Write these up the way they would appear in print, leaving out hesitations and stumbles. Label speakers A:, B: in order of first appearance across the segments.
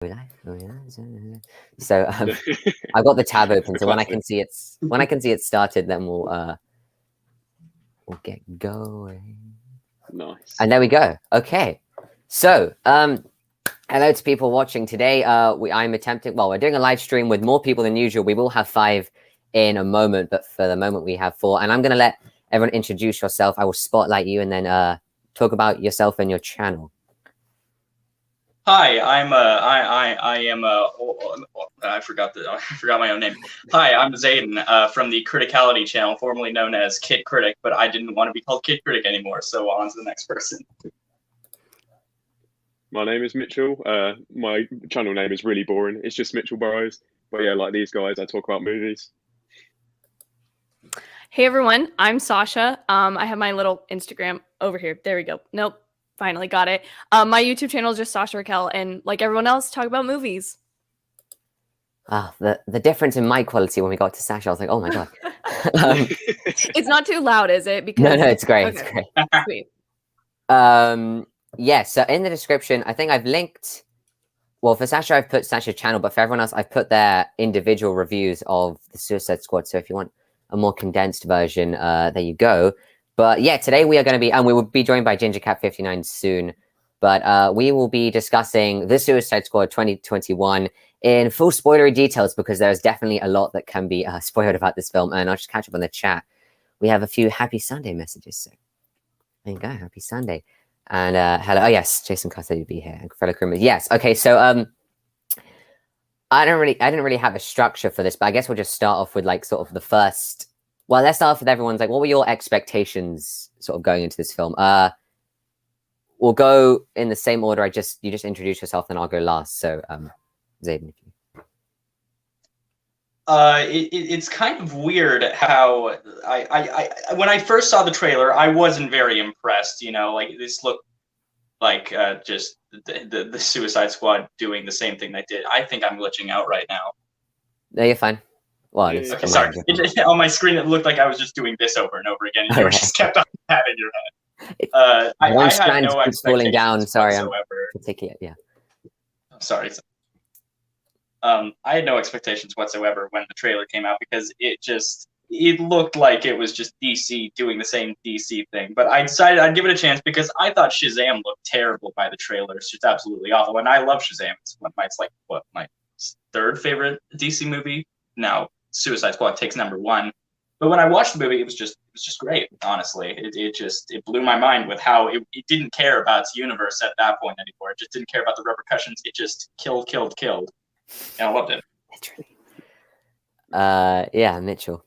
A: So I've got the tab open, so when I can see it's started, then we'll get going.
B: Nice.
A: And there we go. Okay, so hello to people watching today. We're doing a live stream with more people than usual. We will have 5 in a moment, but for the moment we have 4. And I'm going to let everyone introduce yourself. I will spotlight you and then talk about yourself and your channel.
C: Hi, I forgot my own name. Hi, I'm Zayden from the Kriticality channel, formerly known as Kid Critic, but I didn't want to be called Kid Critic anymore, so on to the next person.
B: My name is Mitchell. My channel name is really boring. It's just Mitchell Burrows. But yeah, like these guys, I talk about movies.
D: Hey everyone, I'm Sasha. I have my little Instagram over here. There we go. Nope. Finally got it. My YouTube channel is just Sasha Raquel, and like everyone else, talk about movies.
A: The difference in mic quality when we got to Sasha, I was like, oh my god.
D: It's not too loud, is it? Because
A: no, it's great.
D: Okay.
A: It's great.
D: Sweet.
A: Yeah, so in the description, I think I've linked. Well, for Sasha, I've put Sasha's channel, but for everyone else, I've put their individual reviews of the Suicide Squad. So if you want a more condensed version, there you go. But yeah, today we are going to be, and we will be joined by Gingercat 59 soon. But we will be discussing the Suicide Squad 2021 in full spoilery details because there's definitely a lot that can be spoiled about this film. And I'll just catch up on the chat. We have a few Happy Sunday messages. So there you go, Happy Sunday. And hello, oh yes, Jason Costa would be here, and fellow criminals. Yes, okay, so I didn't really have a structure for this, but I guess we'll just start off with like sort of the first. Well, let's start off with everyone's like, what were your expectations sort of going into this film? We'll go in the same order. You just introduce yourself, then I'll go last. So, Zayden, if you.
C: It's kind of weird how I when I first saw the trailer, I wasn't very impressed. You know, like this looked like just the Suicide Squad doing the same thing they did. I think I'm glitching out right now.
A: No, you're fine. Well,
C: okay, sorry. On my screen, it looked like I was just doing this over and over again, and you just kept on that in your head. I had no expectations
A: falling down. Sorry,
C: whatsoever.
A: I'm particular. Yeah.
C: Sorry. I had no expectations whatsoever when the trailer came out because it looked like it was just DC doing the same DC thing. But I decided I'd give it a chance because I thought Shazam looked terrible by the trailer. It's just absolutely awful. And I love Shazam. It's my 3rd favorite DC movie. Now Suicide Squad takes number 1. But when I watched the movie, it was just great. Honestly, it blew my mind with how it didn't care about its universe at that point anymore. It just didn't care about the repercussions. It just killed. And I loved it.
A: Yeah, Mitchell.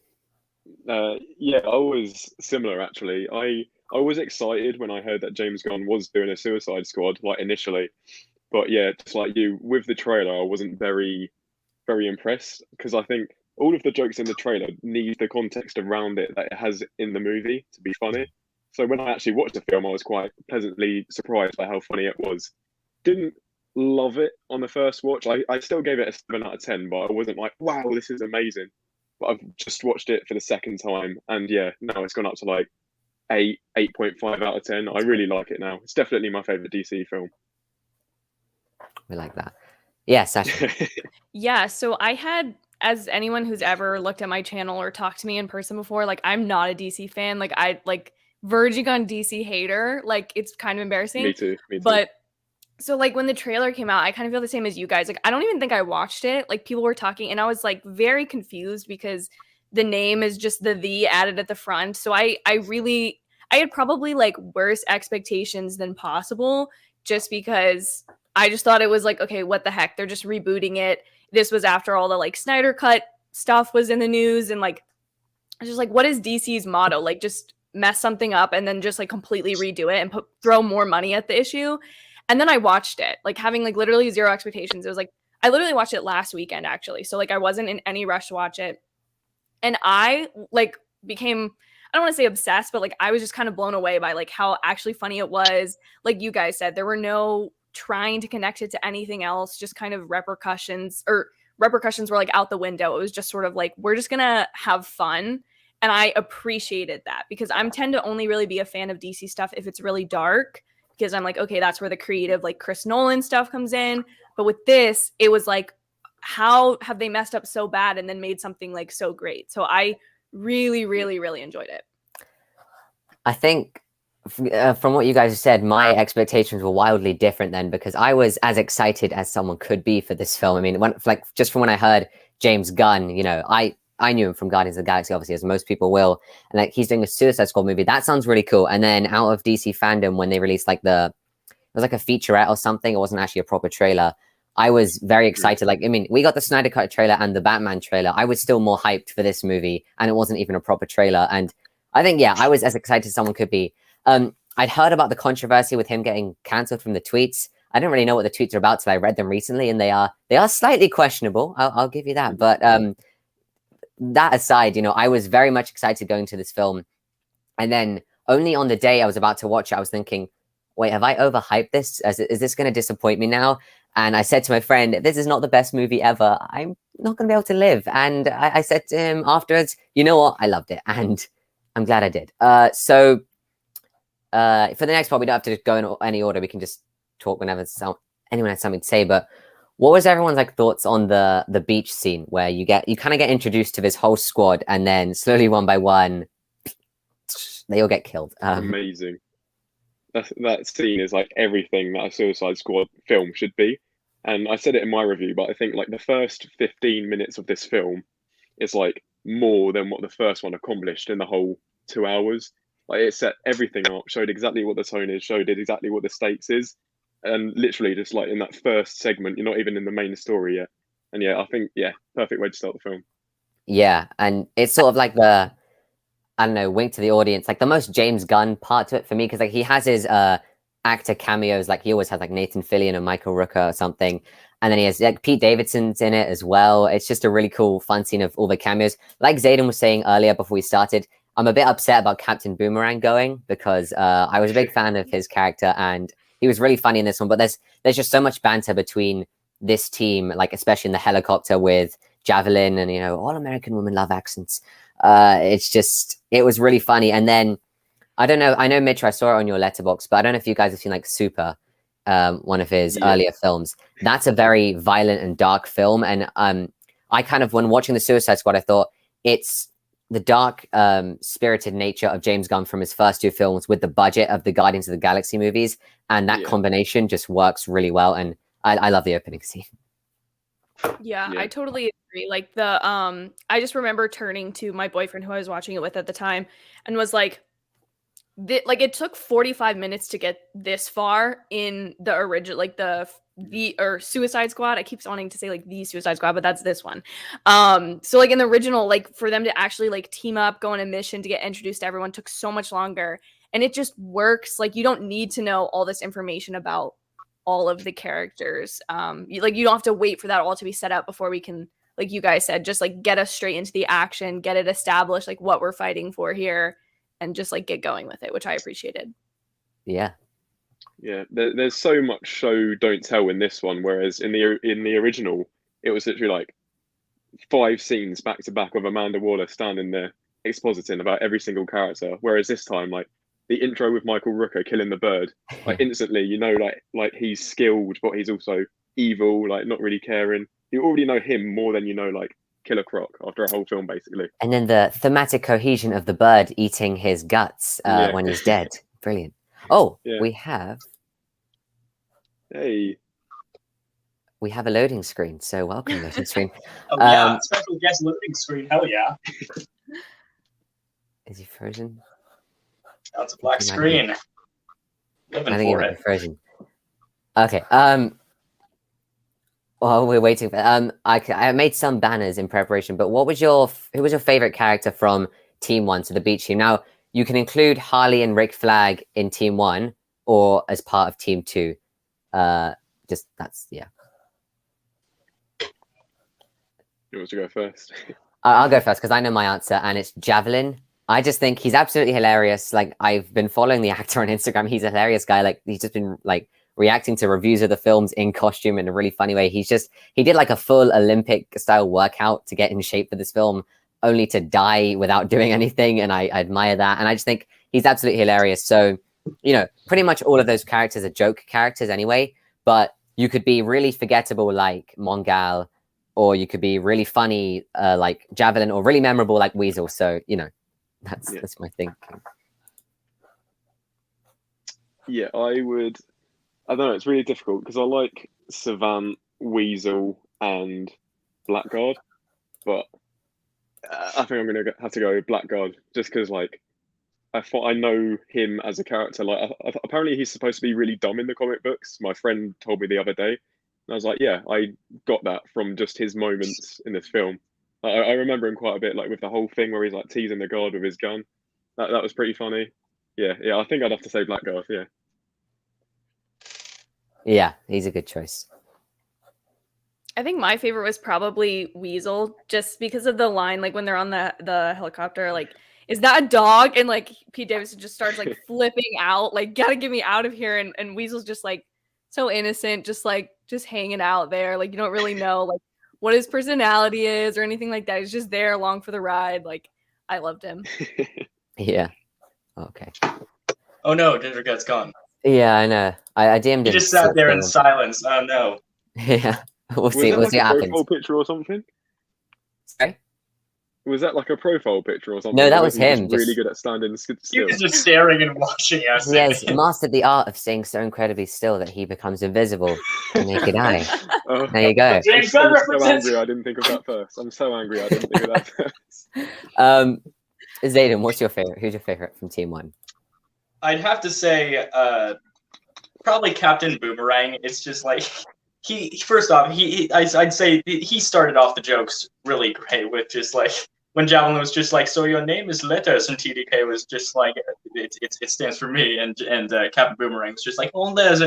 B: Yeah, I was similar actually. I was excited when I heard that James Gunn was doing a Suicide Squad, like initially. But yeah, just like you, with the trailer, I wasn't very, very impressed because I think all of the jokes in the trailer need the context around it that it has in the movie to be funny. So when I actually watched the film, I was quite pleasantly surprised by how funny it was. Didn't love it on the first watch. I still gave it a 7 out of 10, but I wasn't like, wow, this is amazing. But I've just watched it for the second time, and yeah, now it's gone up to like 8.5 out of 10. I really like it now. It's definitely my favorite DC film.
A: We like that. Yeah, Sasha.
D: Yeah, so I had, as anyone who's ever looked at my channel or talked to me in person before, like I'm not a DC fan. Like I like verging on DC hater. Like it's kind of embarrassing.
B: Me too.
D: But so like when the trailer came out, I kind of feel the same as you guys. Like I don't even think I watched it. Like people were talking and I was like very confused because the name is just the added at the front. So I had probably like worse expectations than possible just because I just thought it was like, okay, what the heck? They're just rebooting it. This was after all the like Snyder Cut stuff was in the news. And like, I was just like, what is DC's motto? Like just mess something up and then just like completely redo it and throw more money at the issue. And then I watched it, like having like literally 0 expectations. It was like, I literally watched it last weekend actually. So like I wasn't in any rush to watch it. And I like became, I don't want to say obsessed, but like I was just kind of blown away by like how actually funny it was. Like you guys said, there were no trying to connect it to anything else, just kind of repercussions were like out the window. It was just sort of like, we're just going to have fun. And I appreciated that because I tend to only really be a fan of DC stuff if it's really dark. Because I'm like, okay, that's where the creative, like Chris Nolan stuff comes in. But with this, it was like, how have they messed up so bad and then made something like so great? So I really, really, really enjoyed it.
A: I think from what you guys have said, my expectations were wildly different then, because I was as excited as someone could be for this film. I mean, just from when I heard James Gunn, you know, I knew him from Guardians of the Galaxy, obviously, as most people will, and like he's doing a Suicide Squad movie. That sounds really cool. And then out of DC fandom, when they released like it was like a featurette or something, it wasn't actually a proper trailer. I was very excited. Like, I mean, we got the Snyder Cut trailer and the Batman trailer. I was still more hyped for this movie, and it wasn't even a proper trailer. And I think, yeah, I was as excited as someone could be. I'd heard about the controversy with him getting cancelled from the tweets. I don't really know what the tweets are about till I read them recently, and they are slightly questionable. I'll give you that. But that aside, you know, I was very much excited going to this film, and then only on the day I was about to watch it, I was thinking, wait, have I overhyped this? Is this going to disappoint me now? And I said to my friend, this is not the best movie ever. I'm not going to be able to live. And I said to him afterwards, you know what? I loved it. And I'm glad I did. So for the next part, we don't have to go in any order. We can just talk whenever anyone has something to say. But what was everyone's like thoughts on the beach scene where you kind of get introduced to this whole squad, and then slowly one by one, they all get killed?
B: Amazing. That scene is like everything that a Suicide Squad film should be. And I said it in my review, but I think like the first 15 minutes of this film is like more than what the first one accomplished in the whole 2 hours. Like it set everything up, showed exactly what the tone is, showed it exactly what the stakes is. And literally just like in that first segment, you're not even in the main story yet. And yeah, I think, yeah, perfect way to start the film.
A: Yeah, and it's sort of like the, I don't know, wink to the audience, like the most James Gunn part to it for me, because like he has his actor cameos, like he always has like Nathan Fillion and Michael Rooker or something, and then he has like Pete Davidson's in it as well. It's just a really cool, fun scene of all the cameos. Like Zayden was saying earlier before we started, I'm a bit upset about Captain Boomerang going, because I was a big fan of his character and he was really funny in this one. But there's just so much banter between this team, like especially in the helicopter with Javelin, and you know, all American women love accents. It was really funny. And then I don't know, I know Mitch, I saw it on your letterbox, but I don't know if you guys have seen like Super, one of his earlier films. That's a very violent and dark film. And I kind of, when watching the Suicide Squad, I thought it's the dark, spirited nature of James Gunn from his first two films with the budget of the Guardians of the Galaxy movies, and that combination just works really well. And I love the opening scene.
D: Yeah, I totally agree. Like I just remember turning to my boyfriend who I was watching it with at the time and was like, it took 45 minutes to get this far in the original, like the Suicide Squad. I keep wanting to say like the Suicide Squad, but that's this one. So like in the original, like for them to actually like team up, go on a mission to get introduced to everyone took so much longer, and it just works. Like you don't need to know all this information about all of the characters. You don't have to wait for that all to be set up before we can, like you guys said, just like get us straight into the action, get it established, like what we're fighting for here, and just like get going with it, which I appreciated.
A: Yeah.
B: There's so much show don't tell in this one, whereas in the original it was literally like 5 scenes back to back with Amanda Waller standing there expositing about every single character, whereas this time like the intro with Michael Rooker killing the bird, like instantly you know like he's skilled, but he's also evil, like not really caring. You already know him more than you know like Killer Croc after a whole film basically.
A: And then the thematic cohesion of the bird eating his guts when he's dead. Brilliant. Oh, we have a loading screen. So welcome, loading screen.
C: Special guest loading screen. Hell yeah.
A: Is he frozen?
C: That's a black screen. Living
A: I think
C: for
A: he
C: it.
A: might be frozen. Okay. While we're waiting for I made some banners in preparation, but who was your favorite character from Team 1, so the beach team? Now, you can include Harley and Rick Flagg in Team 1 or as part of Team 2.
B: You want to go first?
A: I'll go first because I know my answer, and it's Javelin. I just think he's absolutely hilarious. Like, I've been following the actor on Instagram. He's a hilarious guy. Like, he's just been like reacting to reviews of the films in costume in a really funny way. He did like a full Olympic style workout to get in shape for this film, only to die without doing anything. And I admire that. And I just think he's absolutely hilarious. So, you know, pretty much all of those characters are joke characters anyway. But you could be really forgettable like Mongal, or you could be really funny like Javelin, or really memorable like Weasel. So that's my thinking.
B: Yeah, I don't know, it's really difficult because I like Savant, Weasel, and Blackguard, but I think I'm going to have to go Blackguard just because, like, I know him as a character. Like, apparently he's supposed to be really dumb in the comic books. My friend told me the other day, and I was like, yeah, I got that from just his moments in this film. I remember him quite a bit, like with the whole thing where he's like teasing the guard with his gun. That was pretty funny. Yeah, I think I'd have to say Blackguard. Yeah.
A: Yeah, he's a good choice.
D: I think my favorite was probably Weasel, just because of the line, like when they're on the helicopter, like, is that a dog? And like Pete Davidson just starts like flipping out, like, gotta get me out of here. And Weasel's just like so innocent, just hanging out there. Like, you don't really know like what his personality is or anything like that. He's just there along for the ride. Like, I loved him.
A: Yeah. Okay.
C: Oh no, Gingercat's gone.
A: Yeah, I know. I DM'd
C: He
A: him.
C: just sat there in silence. Oh no.
A: Yeah. We'll see.
B: Was
A: We'll
B: that
A: see
B: like
A: what
B: a
A: happens.
B: profile picture or something?
A: Sorry?
B: Was that like a profile picture or something?
A: No, that
B: Or
A: was
B: he just
A: him.
B: really good at standing
C: He
B: still.
C: was just staring and watching us.
A: He has mastered the art of staying so incredibly still that he becomes invisible to naked eye.
B: Oh,
A: There you go.
C: James
B: I'm
C: Gunn
B: so
C: represents.
B: angry I didn't think of that first. I'm so angry I didn't think of that first.
A: Zayden, what's your favorite? Who's your favorite from Team One?
C: I'd have to say probably Captain Boomerang. It's just like I'd say he started off the jokes really great with just like when Javelin was just like, so your name is Letters, and TDK was just like, it stands for me, and Captain Boomerang was just like, all names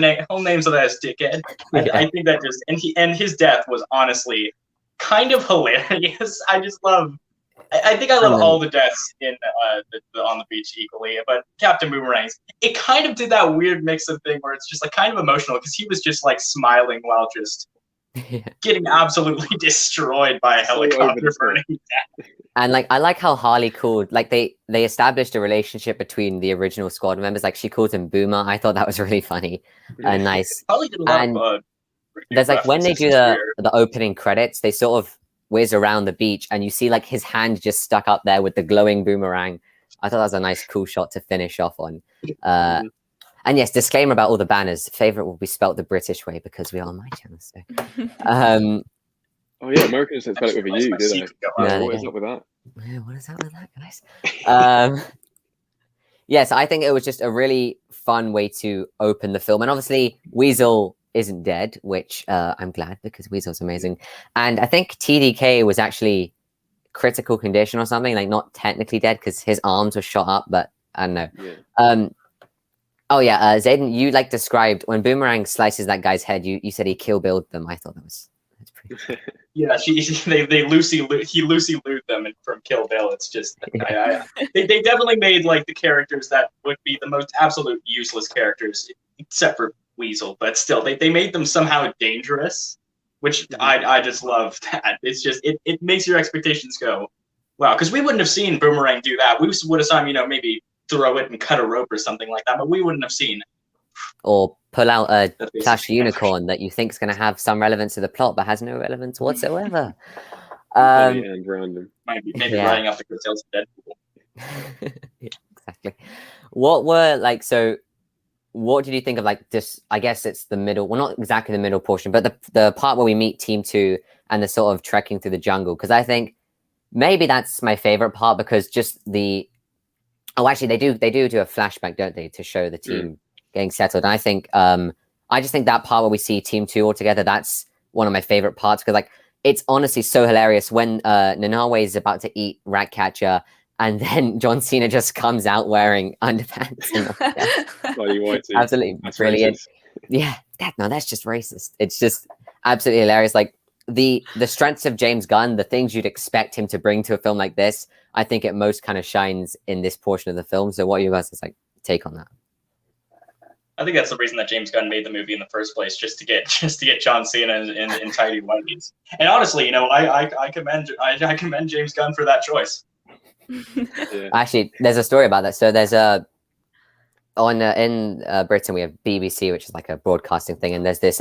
C: are theirs, dickhead. I think that just and his death was honestly kind of hilarious. I think I love all the deaths in on the beach equally, but Captain Boomerang's, it kind of did that weird mix of thing where it's just like kind of emotional because he was just like smiling while just getting absolutely destroyed by a helicopter burning down.
A: And like I like how Harley called, like they established a relationship between the original squad members. Like she called him Boomer. I thought that was really funny and nice.
C: Harley did a lot of
A: there's like when they do the opening credits, they sort of whiz around the beach and you see like his hand just stuck up there with the glowing boomerang. I thought that was a nice cool shot to finish off on. And yes, disclaimer about all the banners. Favorite will be spelt the British way because we are on my channel. So
B: oh yeah, Americans don't spell it with a U, do they?
A: No,
B: what is up with that?
A: Yeah, what is up with that, guys? Yes, I think it was just a really fun way to open the film. And obviously Weasel isn't dead, which I'm glad because Weasel's amazing. And I think TDK was actually critical condition or something, like not technically dead because his arms were shot up, but I don't know. Yeah. Zayden, you like described when Boomerang slices that guy's head, you said he Kill Billed them. I thought that's pretty cool.
C: Yeah, he Lucy Lued them from Kill Bill. It's just they definitely made like the characters that would be the most absolute useless characters, except for Weasel, but still they made them somehow dangerous, which I just love that. It's just it makes your expectations go, wow, because we wouldn't have seen Boomerang do that. We would have saw him, maybe throw it and cut a rope or something like that, but we wouldn't have seen.
A: Or pull out a Clash unicorn that you think is going to have some relevance to the plot, but has no relevance whatsoever.
B: And random.
C: Maybe running off the coattails of Deadpool.
A: Yeah, exactly. What did you think of like this? I guess it's the middle, well, not exactly the middle portion, but the part where we meet Team 2 and the sort of trekking through the jungle. Because I think maybe that's my favorite part because just actually they do a flashback, don't they, to show the team getting settled. And I think I just think that part where we see Team 2 all together, that's one of my favorite parts because like it's honestly so hilarious when Nanawe is about to eat Ratcatcher. And then John Cena just comes out wearing underpants. Absolutely that's brilliant. Racist. Yeah, that's just racist. It's just absolutely hilarious. Like the strengths of James Gunn, the things you'd expect him to bring to a film like this, I think it most kind of shines in this portion of the film. So what are you guys' take on that?
C: I think that's the reason that James Gunn made the movie in the first place, just to get John Cena in tidy whities. And honestly, I commend James Gunn for that choice.
B: Yeah.
A: Actually, there's a story about that. So there's in Britain we have BBC, which is like a broadcasting thing, and there's this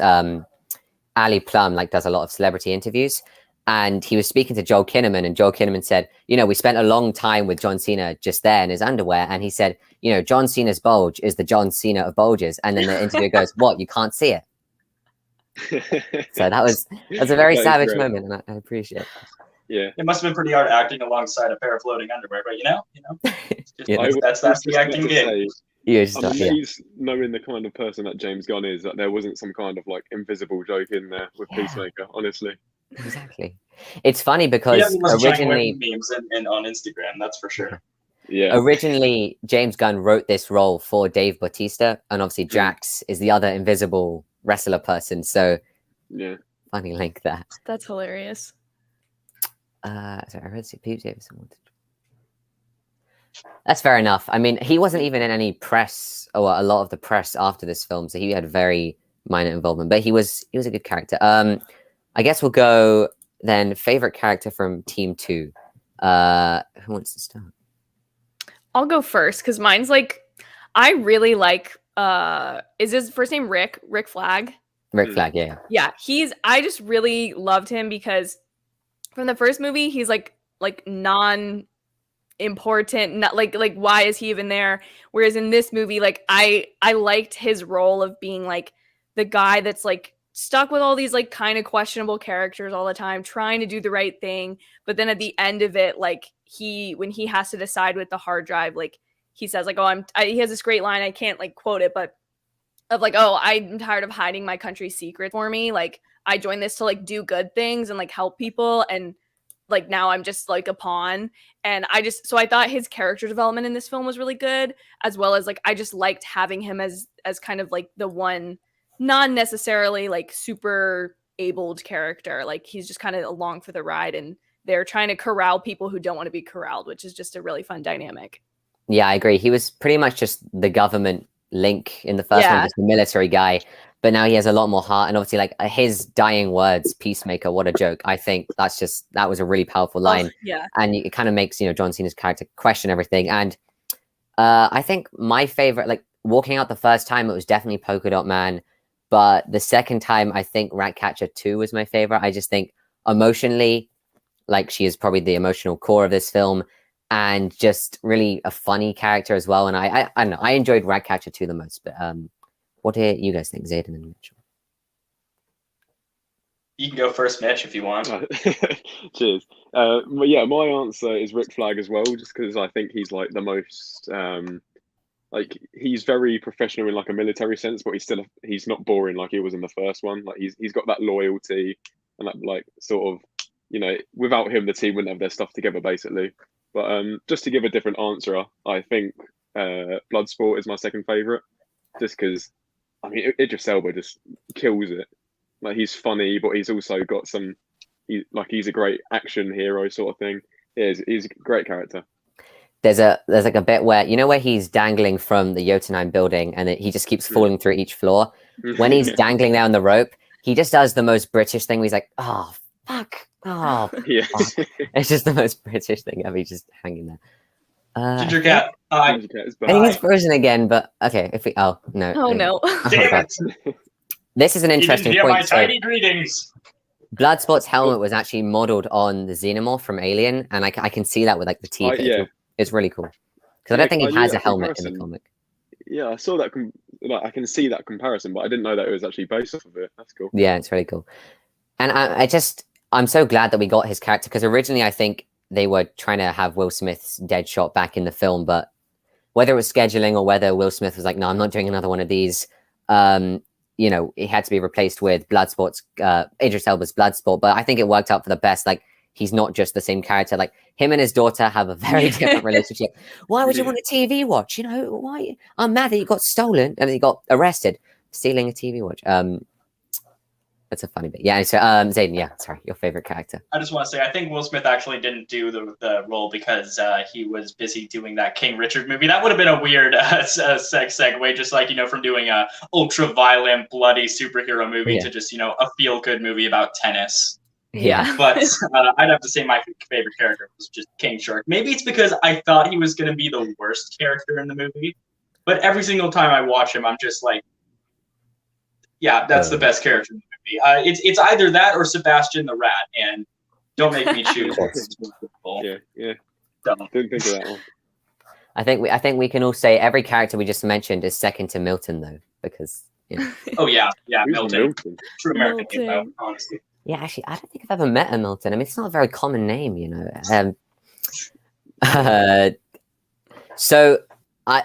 A: Ali Plum like does a lot of celebrity interviews, and he was speaking to Joel Kinnaman, and Joel Kinnaman said, we spent a long time with John Cena just there in his underwear, and he said, John Cena's bulge is the John Cena of bulges, and then the interviewer goes, "What? You can't see it?" So that's a very savage moment, and I appreciate it.
B: Yeah,
C: it must have been pretty hard acting alongside a pair of floating underwear, but that's the acting gig.
B: I'm amazed, knowing the kind of person that James Gunn is, that there wasn't some kind of like invisible joke in there with Peacemaker. Honestly,
A: exactly. It's funny because originally
C: memes and on Instagram, that's for sure.
B: Yeah.
A: Originally, James Gunn wrote this role for Dave Bautista, and obviously Drax is the other invisible wrestler person. So,
B: yeah,
A: funny link there.
D: That's hilarious.
A: Sorry, I read Pete Davidson. That's fair enough. I mean, he wasn't even in any press or a lot of the press after this film, so he had very minor involvement. But he was a good character. I guess we'll go then. Favorite character from Team 2. Who wants to start?
D: I'll go first because mine's like, I really like. Is his first name Rick? Rick Flagg.
A: Rick Flagg, yeah.
D: Yeah, I just really loved him because from the first movie, he's like non-important, not like why is he even there? Whereas in this movie, like I liked his role of being like the guy that's like stuck with all these like kind of questionable characters all the time, trying to do the right thing, but then at the end of it, like when he has to decide with the hard drive, like he says like, he has this great line, I can't like quote it, but of like, I'm tired of hiding my country's secret for me. Like I joined this to like do good things and like help people, and like now I'm just like a pawn. And I thought his character development in this film was really good, as well as like I just liked having him as kind of like the one not necessarily like super abled character. Like he's just kind of along for the ride, and they're trying to corral people who don't want to be corralled, which is just a really fun dynamic.
A: Yeah, I agree. He was pretty much just the government link in the first one, just the military guy. But now he has a lot more heart, and obviously, like his dying words, "Peacemaker," what a joke! I think that was a really powerful line. And it kind of makes John Cena's character question everything. And I think my favorite, like walking out the first time, it was definitely Polka Dot Man, but the second time, I think Ratcatcher 2 was my favorite. I just think emotionally, like she is probably the emotional core of this film, and just really a funny character as well. And I don't know, I enjoyed Ratcatcher 2 the most, but what do you guys think, Zayden and Mitchell?
C: You can go first, Mitch, if you want.
B: Cheers. Yeah, my answer is Rick Flagg as well, just because I think he's like the most, like he's very professional in like a military sense, but he's not boring like he was in the first one. Like he's got that loyalty and that like sort of, without him, the team wouldn't have their stuff together basically. But just to give a different answer, I think Bloodsport is my second favorite, just because. I mean, Idris Elba just kills it. Like he's funny, but he's also got he's a great action hero sort of thing. Yeah, he's a great character.
A: There's like a bit where he's dangling from the Jotunheim building, and he just keeps falling through each floor. When he's dangling there on the rope, he just does the most British thing. Where he's like, "Oh fuck, oh
B: yeah."
A: Fuck. It's just the most British thing ever. He's just hanging there.
C: Gingercat.
A: I think he's frozen again, but okay. No.
D: Oh no!
C: Damn it!
A: This is an interesting
C: point. My
A: so,
C: tiny greetings.
A: Bloodsport's helmet was actually modeled on the Xenomorph from Alien, and I can see that with like the teeth.
B: Yeah.
A: It's really cool because I don't think he has a helmet in the comic.
B: Yeah, I saw that. I can see that comparison, but I didn't know that it was actually based off of it. That's cool.
A: Yeah, it's really cool, and I'm so glad that we got his character, because originally I think they were trying to have Will Smith's Deadshot back in the film, but whether it was scheduling or whether Will Smith was like, no, I'm not doing another one of these, it had to be replaced with Bloodsport's Idris Elba's Bloodsport. But I think it worked out for the best. Like he's not just the same character. Like him and his daughter have a very different relationship. Why would you want a TV watch? Why? I'm mad that he got stolen and he got arrested stealing a TV watch. That's a funny bit. Yeah. So, Zayden, yeah, sorry, your favorite character.
C: I just want to say, I think Will Smith actually didn't do the role because he was busy doing that King Richard movie. That would have been a weird segue, just like, from doing a ultra-violent, bloody superhero movie to just, a feel-good movie about tennis.
A: Yeah.
C: But I'd have to say my favorite character was just King Shark. Maybe it's because I thought he was going to be the worst character in the movie. But every single time I watch him, I'm just like, yeah, that's the best character in the movie. movie. It's either that or Sebastian the Rat, and don't make me choose.
B: Yeah.
C: Dumb.
B: Didn't think of that one.
A: I think we can all say every character we just mentioned is second to Milton, though, because
C: Oh yeah,
B: Who's
C: Milton. True American
D: Milton.
C: hero, honestly.
A: yeah, actually, I don't think I've ever met a Milton. I mean, it's not a very common name, you know. So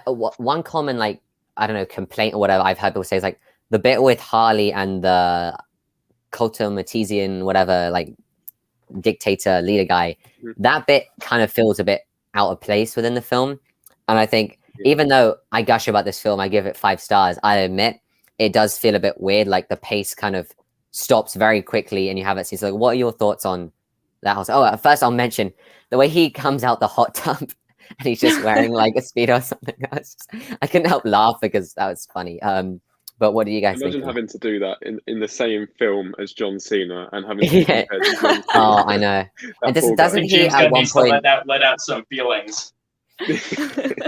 A: one common, like, I don't know, complaint or whatever I've heard people say is like the bit with Harley and the Maltesian whatever, like, dictator leader guy. That bit kind of feels a bit out of place within the film, and I think even though I gush about this film, I give it 5 stars. I admit it does feel a bit weird. Like the pace kind of stops very quickly, and you have it. So, like, what are your thoughts on that house? Oh, at first I'll mention the way he comes out the hot tub and he's just wearing like a speedo or something. I couldn't help laugh because that was funny. But what do you guys
B: Imagine
A: think?
B: having to do that in the same film as John Cena and having to be
A: Yeah.
B: compared to John Cena.
A: Oh, I know. And
B: poor
A: doesn't
B: guy.
A: he
C: James
A: at
C: got
A: one
C: needs to
A: point?
C: let out some feelings.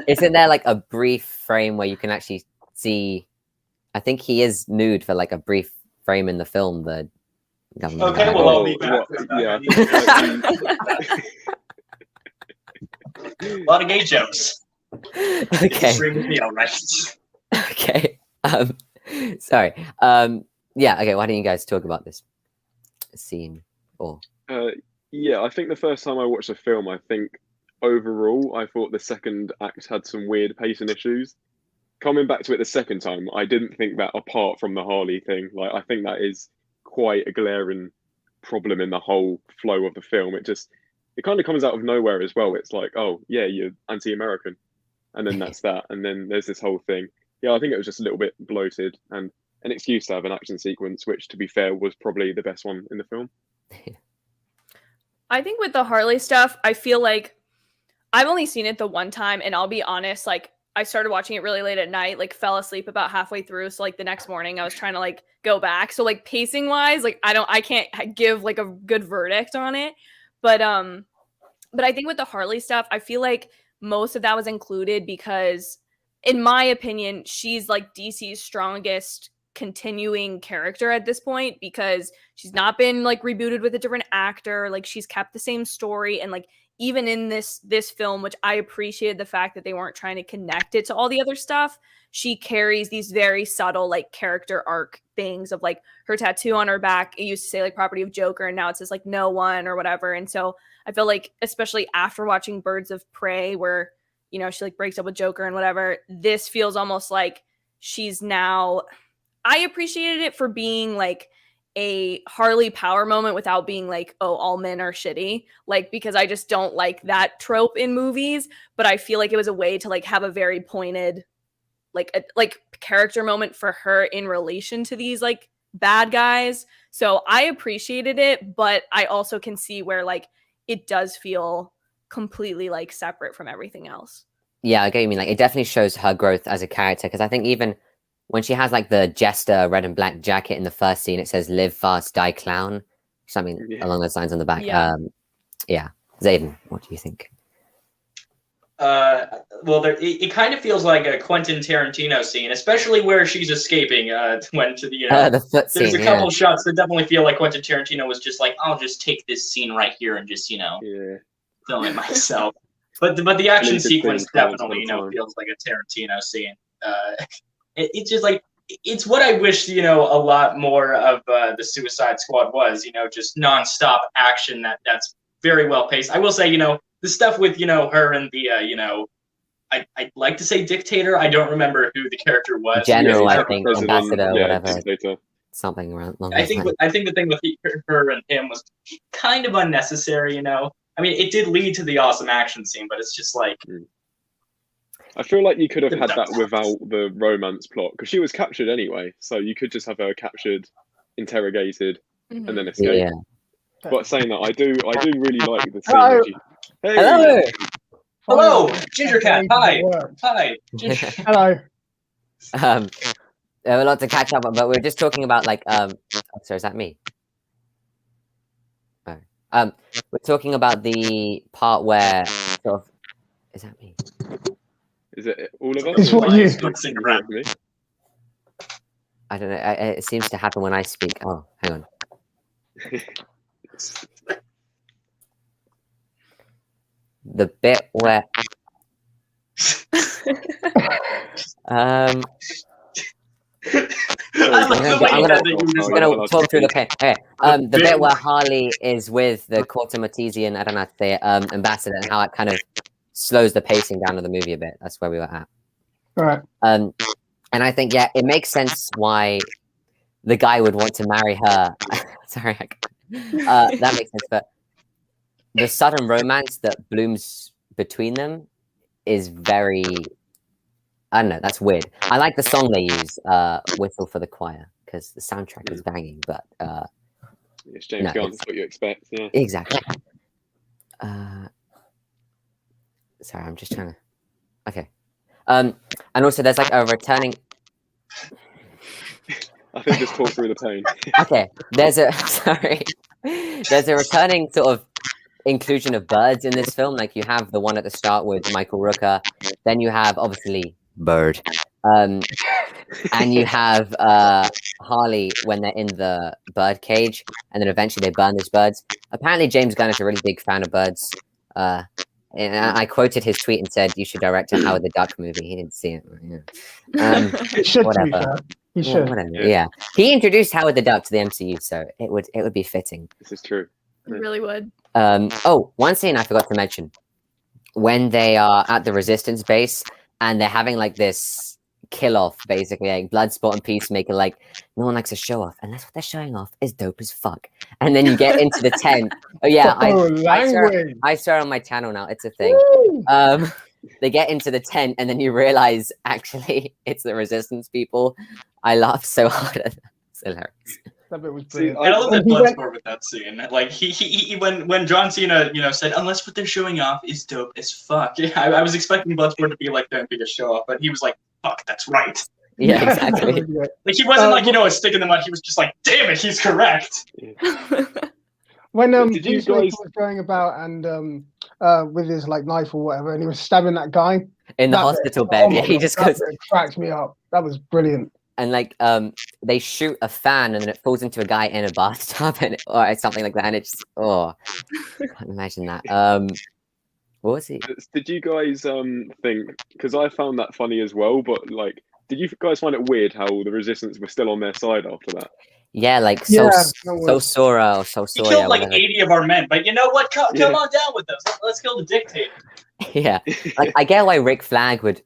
A: Isn't there like a brief frame where you can actually see? I think he is nude for like a brief frame in the film. The government.
C: Okay,
A: guy.
C: well, I'll be back.
B: Yeah.
C: A lot of gay jokes.
A: Okay.
C: Stream with me, all right.
A: Okay. Sorry. Yeah. Okay. Why don't you guys talk about this scene? Or
B: Yeah, I think the first time I watched the film, I think overall I thought the second act had some weird pacing issues. Coming back to it the second time, I didn't think that apart from the Harley thing. Like, I think that is quite a glaring problem in the whole flow of the film. It kind of comes out of nowhere as well. It's like, oh yeah, you're anti-American, and then that's that, and then there's this whole thing. Yeah, I think it was just a little bit bloated and an excuse to have an action sequence, which, to be fair, was probably the best one in the film.
D: I think with the Harley stuff, I feel like I've only seen it the one time, and I'll be honest, like, I started watching it really late at night, like fell asleep about halfway through. So like the next morning I was trying to like go back. So like pacing wise, like I can't give like a good verdict on it. But I think with the Harley stuff, I feel like most of that was included because in my opinion, she's like DC's strongest continuing character at this point because she's not been like rebooted with a different actor. Like she's kept the same story, and like even in this film, which I appreciated the fact that they weren't trying to connect it to all the other stuff, she carries these very subtle like character arc things of like her tattoo on her back. It used to say like property of Joker, and now it says like no one or whatever. And so I feel like, especially after watching Birds of Prey, where, you know, she like breaks up with Joker and whatever, this feels almost like she's now, I appreciated it for being like a Harley power moment without being like, oh, all men are shitty, like, because I just don't like that trope in movies. But I feel like it was a way to like have a very pointed like character moment for her in relation to these like bad guys. So I appreciated it, but I also can see where like it does feel completely like separate from everything else.
A: Yeah, I get what you mean. Like, it definitely shows her growth as a character, because I think even when she has like the jester red and black jacket in the first scene, it says "Live fast, die clown," something along those lines on the back.
D: Yeah.
A: Zayden, what do you think?
C: Well, it kind of feels like a Quentin Tarantino scene, especially where she's escaping. When to the
A: The foot scene.
C: there's a couple of shots that definitely feel like Quentin Tarantino was just like, I'll just take this scene right here and just film it myself. But the action sequence definitely feels like a Tarantino scene. It's just like, it's what I wish, a lot more of the Suicide Squad was, just nonstop action that's very well paced. I will say, the stuff with, her and the, I'd like to say dictator. I don't remember who the character was.
A: General,
C: Yeah,
A: I think, ambassador, whatever.
B: Dictator.
A: Something around.
C: I think the thing with her and him was kind of unnecessary, I mean, it did lead to the awesome action scene, but it's just like...
B: I feel like you could have had that without the romance plot, because she was captured anyway, so you could just have her captured, interrogated, and then escape.
A: Yeah.
B: But saying that, I do really like the scene.
E: Hello.
B: Hey.
A: Hello.
C: Hello, Gingercat. Hi. Hi.
E: Hello.
A: There were a lot to catch up on, but we were just talking about like sorry, is that me? Oh. We're talking about the part where sort of, is that me?
B: Is it all of us?
E: It's what you.
B: Me?
A: I don't know. It seems to happen when I speak. Oh, hang on. The bit where
C: I love
A: I'm
C: the way
A: gonna-
C: you said that you were just
A: I'm
C: like,
A: gonna talk through the pain. Okay. The
C: bit
A: bit where Harley is with the Quartermatesian, I don't know how to say it, ambassador, and how it kind of slows the pacing down of the movie a bit. That's where we were at.
E: All right.
A: And I think it makes sense why the guy would want to marry her. Sorry, that makes sense. But the sudden romance that blooms between them is very, I don't know, that's weird. I like the song they use, Whistle for the Choir, because the soundtrack is banging, but
B: It's James Gunn. That's what you expect. Yeah.
A: exactly. Sorry, I'm just trying to. Okay. And also, there's like a returning.
B: I think just talk through the pain.
A: Okay, there's a returning sort of inclusion of birds in this film. Like you have the one at the start with Michael Rooker, then you have obviously Bird, and you have Harley when they're in the bird cage, and then eventually they burn those birds. Apparently, James Gunn is a really big fan of birds. And I quoted his tweet and said, "You should direct a Howard the Duck movie." He didn't see it. Yeah.
E: It should, to be
A: whatever.
E: fair. He
A: Yeah,
E: should.
A: whatever. Yeah, he introduced Howard the Duck to the MCU, so it would be fitting.
B: This is true.
D: It really would.
A: Oh, one scene I forgot to mention: when they are at the Resistance base and they're having like this kill off, basically, like Bloodsport and Peacemaker, like no one likes a show off, and that's what they're showing off is dope as fuck. And then you get into the tent. Oh yeah, I swear on my channel now, it's a thing.
E: Woo!
A: They get into the tent, and then you realize actually it's the Resistance people. I laughed so hard at that. It's hilarious.
E: That bit was
B: See,
E: brilliant.
C: And I love that
E: He went-
C: Bloodsport with that scene. Like he when John Cena, said, unless what they're showing off is dope as fuck. Yeah, I was expecting Bloodsport to be like that biggest show off, but he was like, fuck, that's right.
A: Yeah, exactly.
C: Like he wasn't like, a stick in the mud, he was just like, damn it, he's correct.
E: When
B: Did you
E: Peacemaker
B: guys-
E: was going about and with his like knife or whatever, and he was stabbing that guy
A: In the
E: That bit-
A: hospital
E: oh
A: bed,
E: my
A: yeah, he
E: God,
A: just
E: that
A: goes,
E: bit cracked me up. That was brilliant.
A: and like they shoot a fan and then it falls into a guy in a bathtub or something like that, and it's I can't imagine that. What was he?
B: Did you guys think? Because I found that funny as well. But like, did you guys find it weird how the Resistance were still on their side after that?
A: Yeah, like
E: Yeah, that was-
A: Sora or
C: He
A: Sosoya.
C: killed like
A: whatever.
C: 80 of our men, but you know what? Come
B: Yeah.
C: on down with us. Let's kill the dictator.
A: Yeah, like I get why Rick Flag would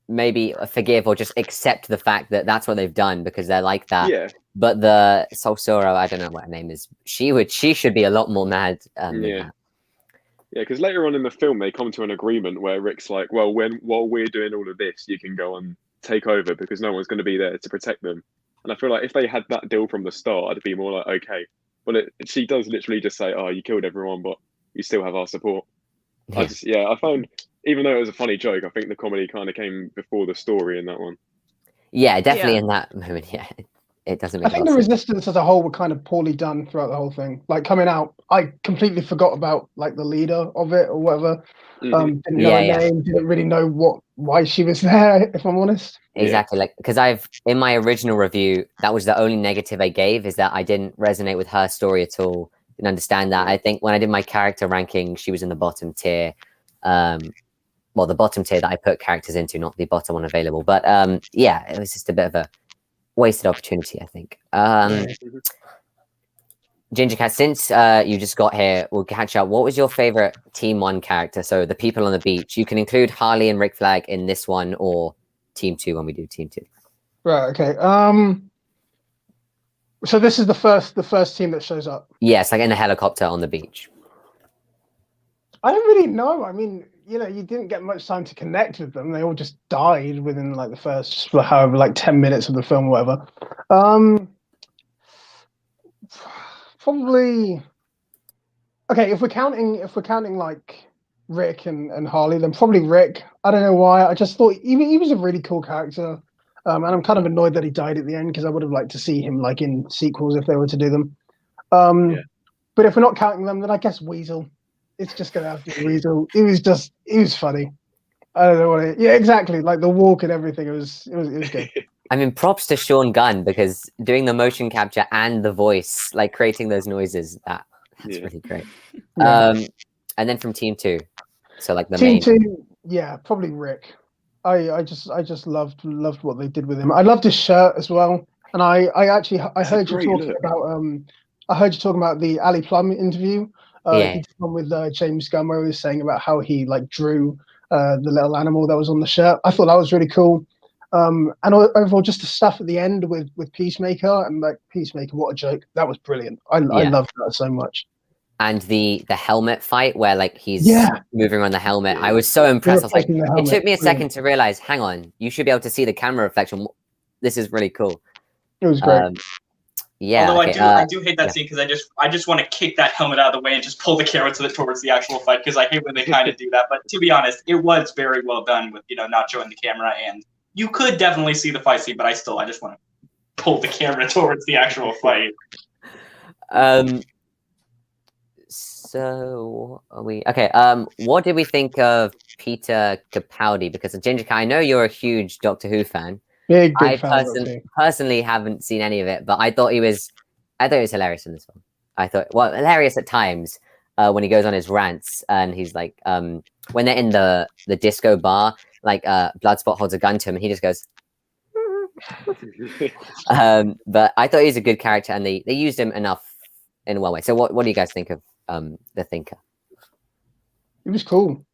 A: maybe forgive or just accept the fact that that's what they've done because they're like that.
B: Yeah,
A: But the Sora, I don't know what her name is. She should be a lot more mad. Than
B: Yeah.
A: that.
B: yeah. Because later on in the film, they come to an agreement where Rick's like, "Well, while we're doing all of this, you can go and take over because no one's going to be there to protect them." And I feel like if they had that deal from the start, I'd be more like, okay. But she does literally just say, "Oh, you killed everyone, but you still have our support."
A: Yeah.
B: I found, even though it was a funny joke, I think the comedy kind of came before the story in that one.
A: Yeah, definitely
D: Yeah.
A: in that moment. Yeah, it doesn't
E: I
A: make a
E: think
A: lot
E: the
A: of sense.
E: Resistance as a whole were kind of poorly done throughout the whole thing. Like coming out, I completely forgot about like the leader of it or whatever.
B: Mhm.
E: Didn't know
A: Yeah,
E: her
A: yeah.
E: name, didn't really know why she was there, if I'm honest.
A: Exactly, like because in my original review, that was the only negative I gave is that I didn't resonate with her story at all. Didn't understand that. I think when I did my character ranking, she was in the bottom tier. Well, the bottom tier that I put characters into, not the bottom one available. But yeah, it was just a bit of a wasted opportunity, I think. Gingercat, since you just got here, we'll catch up. What was your favorite Team 1 character? So the people on the beach. You can include Harley and Rick Flag in this one or Team 2 when we do Team 2.
E: Right, okay. So this is the first team that shows up.
A: Yes, like in a helicopter on the beach.
E: I don't really know. I mean, you didn't get much time to connect with them. They all just died within like the first however like 10 minutes of the film or whatever. Probably okay, if we're counting like Rick and Harley, then probably Rick. I don't know why. I just thought he was a really cool character. And I'm kind of annoyed that he died at the end because I would have liked to see him like in sequels if they were to do them. But if we're not counting them, then I guess Weasel. It's just gonna have to be Weasel. He was funny. I don't know what yeah, exactly. Like the walk and everything. It was good.
A: I mean, props to Sean Gunn because doing the motion capture and the voice, like creating those noises, that's really great.
E: Yeah.
A: And then from Team 2, so like the
E: Team
A: main.
E: 2, yeah, probably Rick. I just loved what they did with him. I loved his shirt as well. And I heard you talking about the Ali Plum interview. He did one with James Gunn where he was saying about how he like drew the little animal that was on the shirt. I thought that was really cool. And overall, just the stuff at the end with Peacemaker and like Peacemaker, what a joke! That was brilliant. I loved that so much.
A: And the helmet fight where like he's moving around the helmet, I was so impressed. I was like, it took me a second to realize, hang on, you should be able to see the camera reflection. This is really cool.
E: It was great.
C: Although I do hate that scene because I just want to kick that helmet out of the way and just pull the camera towards the actual fight because I hate when they kind of do that. But to be honest, it was very well done with not showing the camera, and you could definitely see the fight scene, but I just want to pull the camera towards the actual fight.
A: So are we okay? What did we think of Peter Capaldi? Because of Gingercat, I know you're a huge Doctor Who fan.
E: Big
A: I
E: fan.
A: personally haven't seen any of it, but I thought he was hilarious in this one. I thought, well, hilarious at times when he goes on his rants and he's like, when they're in the disco bar, like Bloodspot holds a gun to him and he just goes. But I thought he was a good character and they used him enough in one way. So what do you guys think of the Thinker?
E: It was cool.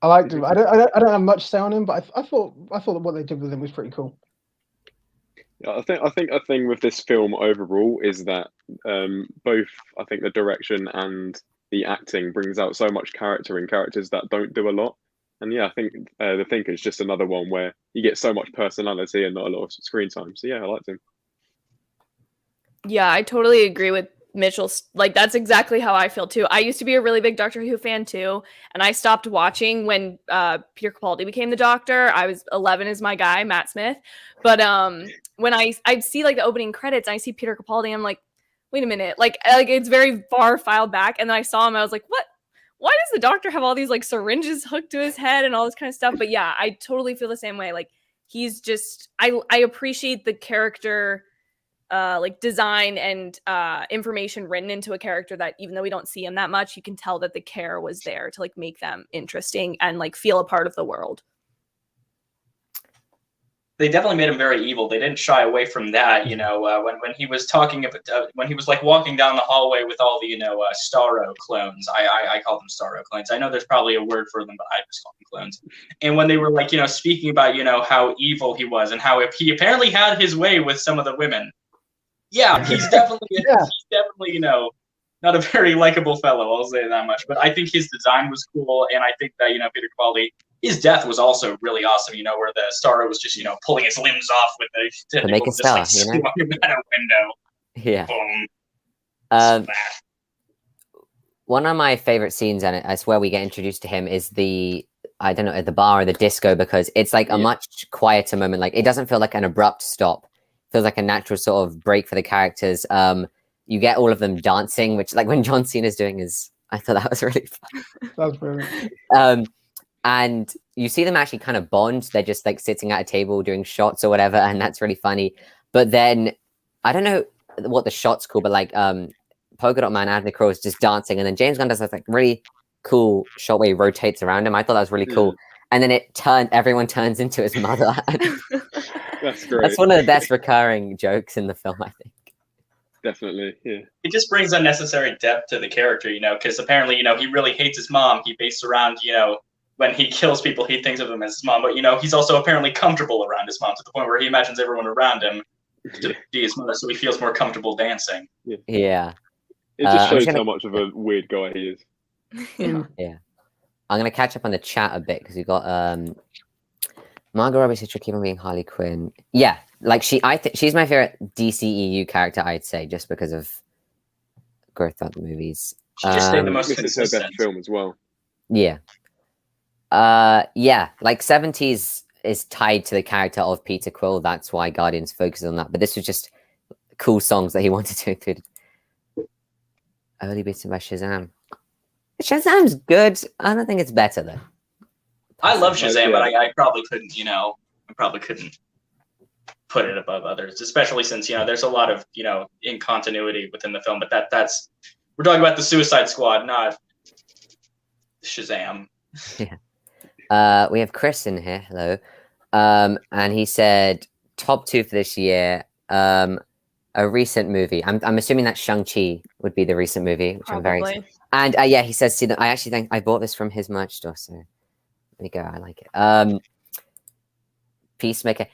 E: I liked him. I don't have much to say on him, but I thought that what they did with him was pretty cool.
B: Yeah, I think a thing with this film overall is that both I think the direction and the acting brings out so much character in characters that don't do a lot. And yeah, I think the Thinker is just another one where you get so much personality and not a lot of screen time. So yeah, I liked him.
D: Yeah, I totally agree with Mitchell. Like, that's exactly how I feel too. I used to be a really big Doctor Who fan too, and I stopped watching when Peter Capaldi became the Doctor. I was 11 is my guy, Matt Smith. But when I see like the opening credits, I see Peter Capaldi, I'm like, wait a minute, like it's very far filed back, and then I saw him, I was like, what? Why does the Doctor have all these like syringes hooked to his head and all this kind of stuff? But yeah, I totally feel the same way. Like, he's just, I appreciate the character like design and information written into a character that even though we don't see him that much, you can tell that the care was there to like make them interesting and like feel a part of the world.
C: They definitely made him very evil. They didn't shy away from that, when he was talking about when he was like walking down the hallway with all the Starro clones. I call them Starro clones. I know there's probably a word for them, but I just call them clones. And when they were like speaking about how evil he was and how if he apparently had his way with some of the women. Yeah, he's definitely not a very likable fellow, I'll say that much. But I think his design was cool, and I think that Peter Capaldi, his death was also really awesome. Where the Starro was just pulling his limbs off with the
A: to make a star,
C: just, like, out a window.
A: Yeah.
C: Boom.
A: One of my favorite scenes, and I swear we get introduced to him, is the bar or the disco, because it's like a much quieter moment. Like, it doesn't feel like an abrupt stop. Feels like a natural sort of break for the characters. You get all of them dancing, which like when John Cena's doing I thought that was really fun.
E: That was brilliant.
A: And you see them actually kind of bond. They're just like sitting at a table doing shots or whatever, and that's really funny. But then I don't know what the shot's called, but like Polka Dot Man, Anthony Crow is just dancing, and then James Gunn does this like really cool shot where he rotates around him. I thought that was really cool. And then everyone turns into his mother.
B: That's great.
A: That's one of the best recurring jokes in the film, I think.
B: Definitely, yeah.
C: It just brings unnecessary depth to the character, because apparently, he really hates his mom. He based around, when he kills people, he thinks of them as his mom. But, he's also apparently comfortable around his mom to the point where he imagines everyone around him to be his mother, so he feels more comfortable dancing.
A: Yeah.
B: It just shows how much of a weird guy he is.
A: Yeah. I'm going to catch up on the chat a bit because we've got Margot Robbie said she'll keep on being Harley Quinn. Yeah, like she's my favorite DCEU character, I'd say, just because of growth throughout the movies.
C: She just stayed the most
B: this is her best film as well.
A: Yeah. Like 70s is tied to the character of Peter Quill. That's why Guardians focuses on that. But this was just cool songs that he wanted to include. Early bits by Shazam. Shazam's good. I don't think it's better though.
C: I love Shazam, but I probably couldn't, I probably couldn't put it above others, especially since there's a lot of incontinuity within the film. But that's we're talking about the Suicide Squad, not Shazam.
A: Yeah. We have Chris in here. Hello. And he said top 2 for this year. A recent movie. I'm assuming that Shang-Chi would be the recent movie, which I'm very excited. And yeah, he says, see, I actually think I bought this from his merch store, so there you go. I like it. Peacemaker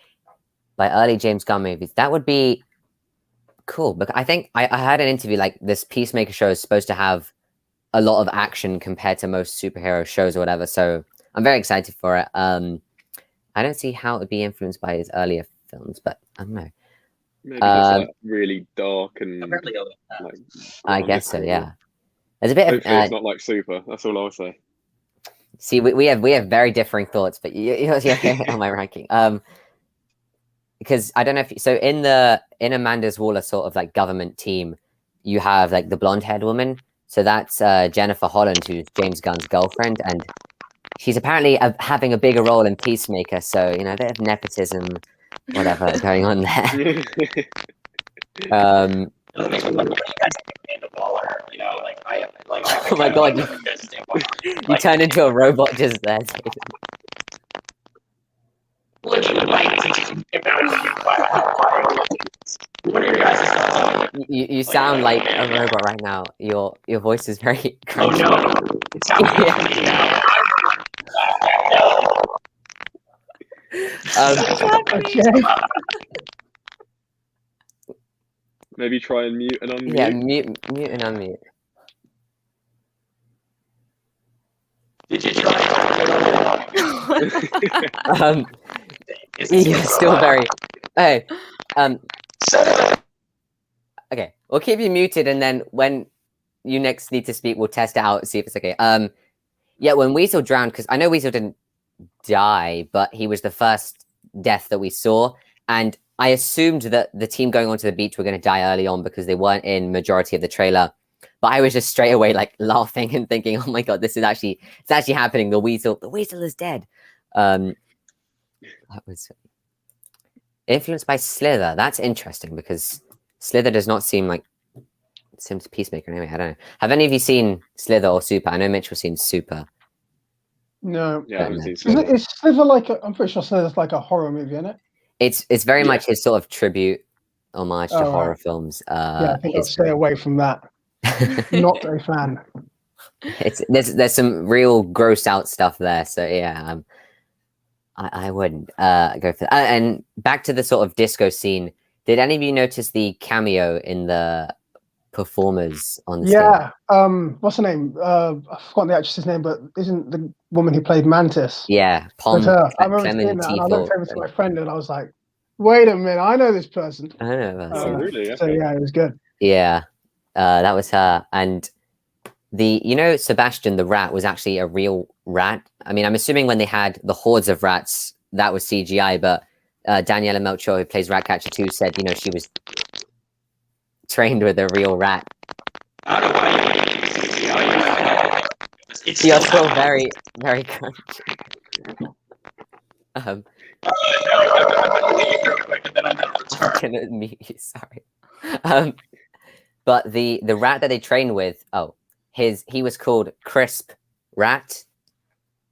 A: by early James Gunn movies. That would be cool. But I think I had an interview like this Peacemaker show is supposed to have a lot of action compared to most superhero shows or whatever. So I'm very excited for it. I don't see how it would be influenced by his earlier films, but I don't know.
B: Maybe just like really dark and like.
A: I guess so. Yeah. There's a bit
B: Hopefully
A: of.
B: it's not like Super. That's all I'll say.
A: See, we have very differing thoughts, but you're on my ranking. Because I don't know if so in Amanda's Waller sort of like government team, you have like the blonde-haired woman. So that's Jennifer Holland, who's James Gunn's girlfriend, and she's apparently having a bigger role in Peacemaker. So a bit of nepotism, whatever, going on there. Oh my god, you turned into a robot just there. You sound like a robot right now. Your voice is very crunchy.
B: Maybe try and mute and unmute.
A: Yeah, mute and unmute.
C: Did you try?
A: You're still very. Hey, okay, we'll keep you muted, and then when you next need to speak, we'll test it out, see if it's okay. Yeah, when Weasel drowned, because I know Weasel didn't die, but he was the first death that we saw, and I assumed that the team going onto the beach were going to die early on because they weren't in majority of the trailer. But I was just straight away like laughing and thinking, "Oh my god, it's actually happening! The Weasel is dead." That was influenced by Slither. That's interesting because Slither does not seem like Sims Peacemaker anyway. I don't know. Have any of you seen Slither or Super? I know Mitch was seeing Super.
E: No.
B: Yeah, I haven't seen Slither.
E: Is Slither like I'm pretty sure Slither's like a horror movie, isn't it?
A: It's very much his sort of tribute homage to horror films.
E: Yeah, I think I'll stay away from that. Not a fan.
A: There's some real gross out stuff there, so yeah, I wouldn't go for that. And back to the sort of disco scene. Did any of you notice the cameo in the performers on the stage?
E: What's her name? I've forgotten the actress's name, but isn't the woman who played Mantis?
A: Yeah,
E: That's her. I remember seeing that, and I looked over to my friend, and I was like, "Wait a minute, I know this person."
A: I don't know.
B: Oh, really?
E: So yeah, it was good.
A: Yeah, that was her. And Sebastian the rat was actually a real rat. I mean, I'm assuming when they had the hordes of rats, that was CGI, but Daniela Melchior, who plays Ratcatcher 2, said, she was trained with a real rat.
C: I don't know why
A: You're still very, very crunchy. I'm gonna mute you, sorry. But the rat that they trained with, he was called Crisp Rat.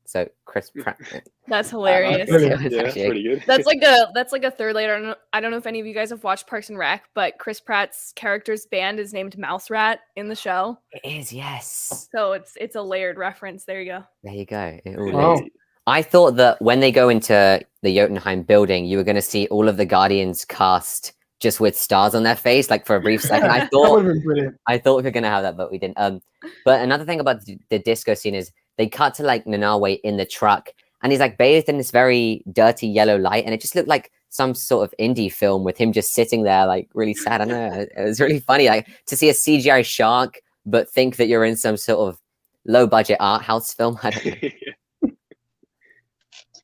A: So Crisp Rat.
D: That's hilarious.
B: Yeah, that's pretty good.
D: That's like a third layer. I don't know if any of you guys have watched Parks and Rec, but Chris Pratt's character's band is named Mouse Rat in the show.
A: It is, yes.
D: So it's a layered reference. There you go.
A: There you go. It all is. I thought that when they go into the Jotunheim building, you were going to see all of the Guardians cast just with stars on their face, like for a brief second. I thought we were going to have that, but we didn't. But another thing about the disco scene is they cut to like Nanawe in the truck, and he's like bathed in this very dirty yellow light, and it just looked like some sort of indie film with him just sitting there, like really sad. I don't know. It was really funny, like to see a CGI shark, but think that you're in some sort of low budget art house film. I don't know.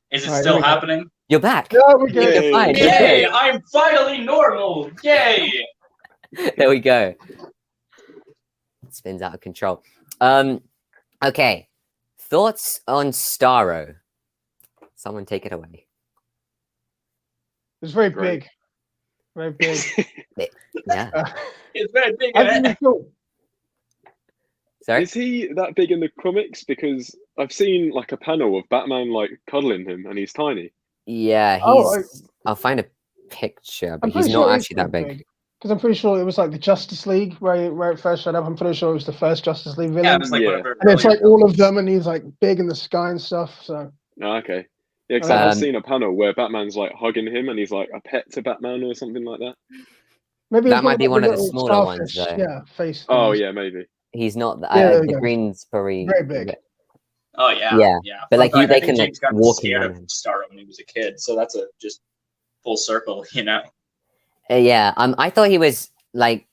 C: Is it still happening?
A: You're back.
E: Yeah, we're good.
A: You're fine.
C: Yay! I'm finally normal. Yay!
A: There we go. It spins out of control. Okay. Thoughts on Starro? Someone take it away.
E: It was very big. Very big.
A: Yeah.
C: It's very big.
E: I think it's cool.
A: Sorry.
B: Is he that big in the comics? Because I've seen like a panel of Batman like cuddling him, and he's tiny.
A: Yeah,
E: Oh,
A: I'll find a picture, but
E: I'm
A: he's
E: pretty
A: not
E: sure it's
A: actually that
E: pretty
A: big.
E: because I'm pretty sure it was like the Justice League where it first showed up. I'm pretty sure it was the first Justice League villain.
C: Yeah, it was like one
B: Yeah.
C: of her
E: And it's
C: earlier
E: like all of
C: films.
E: them, and he's like big in the sky and stuff. So
B: Oh, okay. Yeah, because I have
A: Um,
B: seen a panel where Batman's like hugging him, and he's like a pet to Batman or something like that.
E: maybe
A: That
E: it's
A: might be one of the
E: little
A: smaller ones,
E: starfish,
A: though.
E: yeah, face.
B: Oh
E: things.
B: yeah, maybe.
A: He's not
E: Yeah, there you
A: the
E: go.
A: green's probably
E: Very big.
C: Oh yeah,
A: Yeah.
C: yeah.
A: But,
C: Fun
A: like,
C: fact,
A: they
C: I think
A: can, like,
C: James Gunn
A: walk
C: was
A: in
C: scared
A: on
C: of
A: him.
C: Starro when he was a kid, so that's a just full circle, you know.
A: Yeah. I thought he was like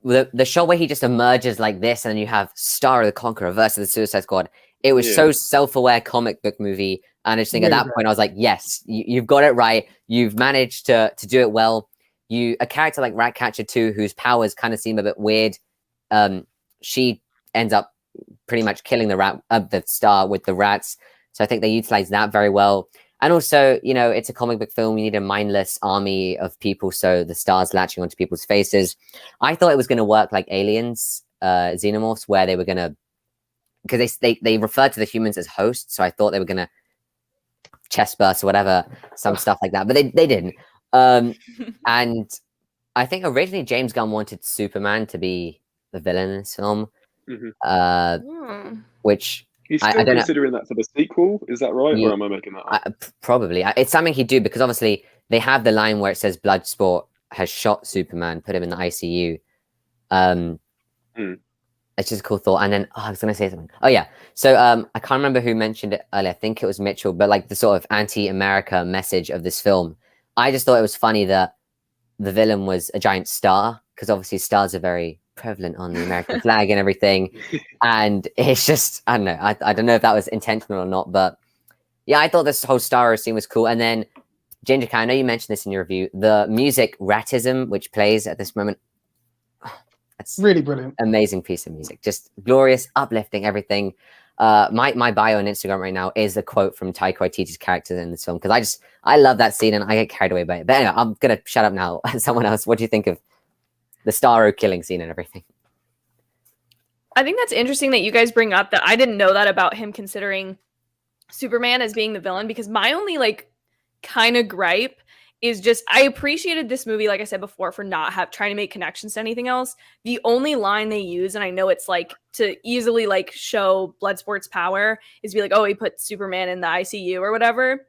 A: the shot where he just emerges like this, and then you have Starro the Conqueror versus the Suicide Squad. It was
B: Yeah.
A: so self-aware comic book movie, and I just think at
E: Really
A: that
E: great.
A: point I was like, yes, you've got it right. You've managed to do it well. A character like Ratcatcher 2, whose powers kind of seem a bit weird. She ends up pretty much killing the star with the rats. So I think they utilize that very well. And also, it's a comic book film. You need a mindless army of people, so the star's latching onto people's faces. I thought it was going to work like Aliens, Xenomorphs, where they were going to, because they referred to the humans as hosts, so I thought they were going to chest burst or whatever, some stuff like that, but they didn't. And I think originally James Gunn wanted Superman to be the villain in this film, which
B: He's
A: I
B: still
A: don't know.
B: considering that for the sequel. Is that right,
A: Yeah.
B: or am I making that up?
A: Probably. It's something he'd do, because obviously they have the line where it says Bloodsport has shot Superman, put him in the ICU. It's just a cool thought. And then I was going to say something. Oh, yeah. So I can't remember who mentioned it earlier. I think it was Mitchell, but like the sort of anti-America message of this film. I just thought it was funny that the villain was a giant star, because obviously stars are very prevalent on the American flag and everything. And it's just, I don't know. I don't know if that was intentional or not, but yeah, I thought this whole Starro scene was cool. And then Gingercat, I know you mentioned this in your review, the music Ratism, which plays at this moment. That's
E: Really brilliant.
A: amazing piece of music, just glorious, uplifting, everything. My bio on Instagram right now is a quote from Taika Waititi's character in this film, because I love that scene and I get carried away by it. But anyway, I'm gonna shut up now. Someone else, what do you think of the Starro killing scene and everything?
D: I think that's interesting that you guys bring up that. I didn't know that about him considering Superman as being the villain, because my only like kind of gripe is just, I appreciated this movie, like I said before, for not trying to make connections to anything else. The only line they use, and I know it's like to easily like show Bloodsport's power, is be like, oh, he put Superman in the ICU or whatever.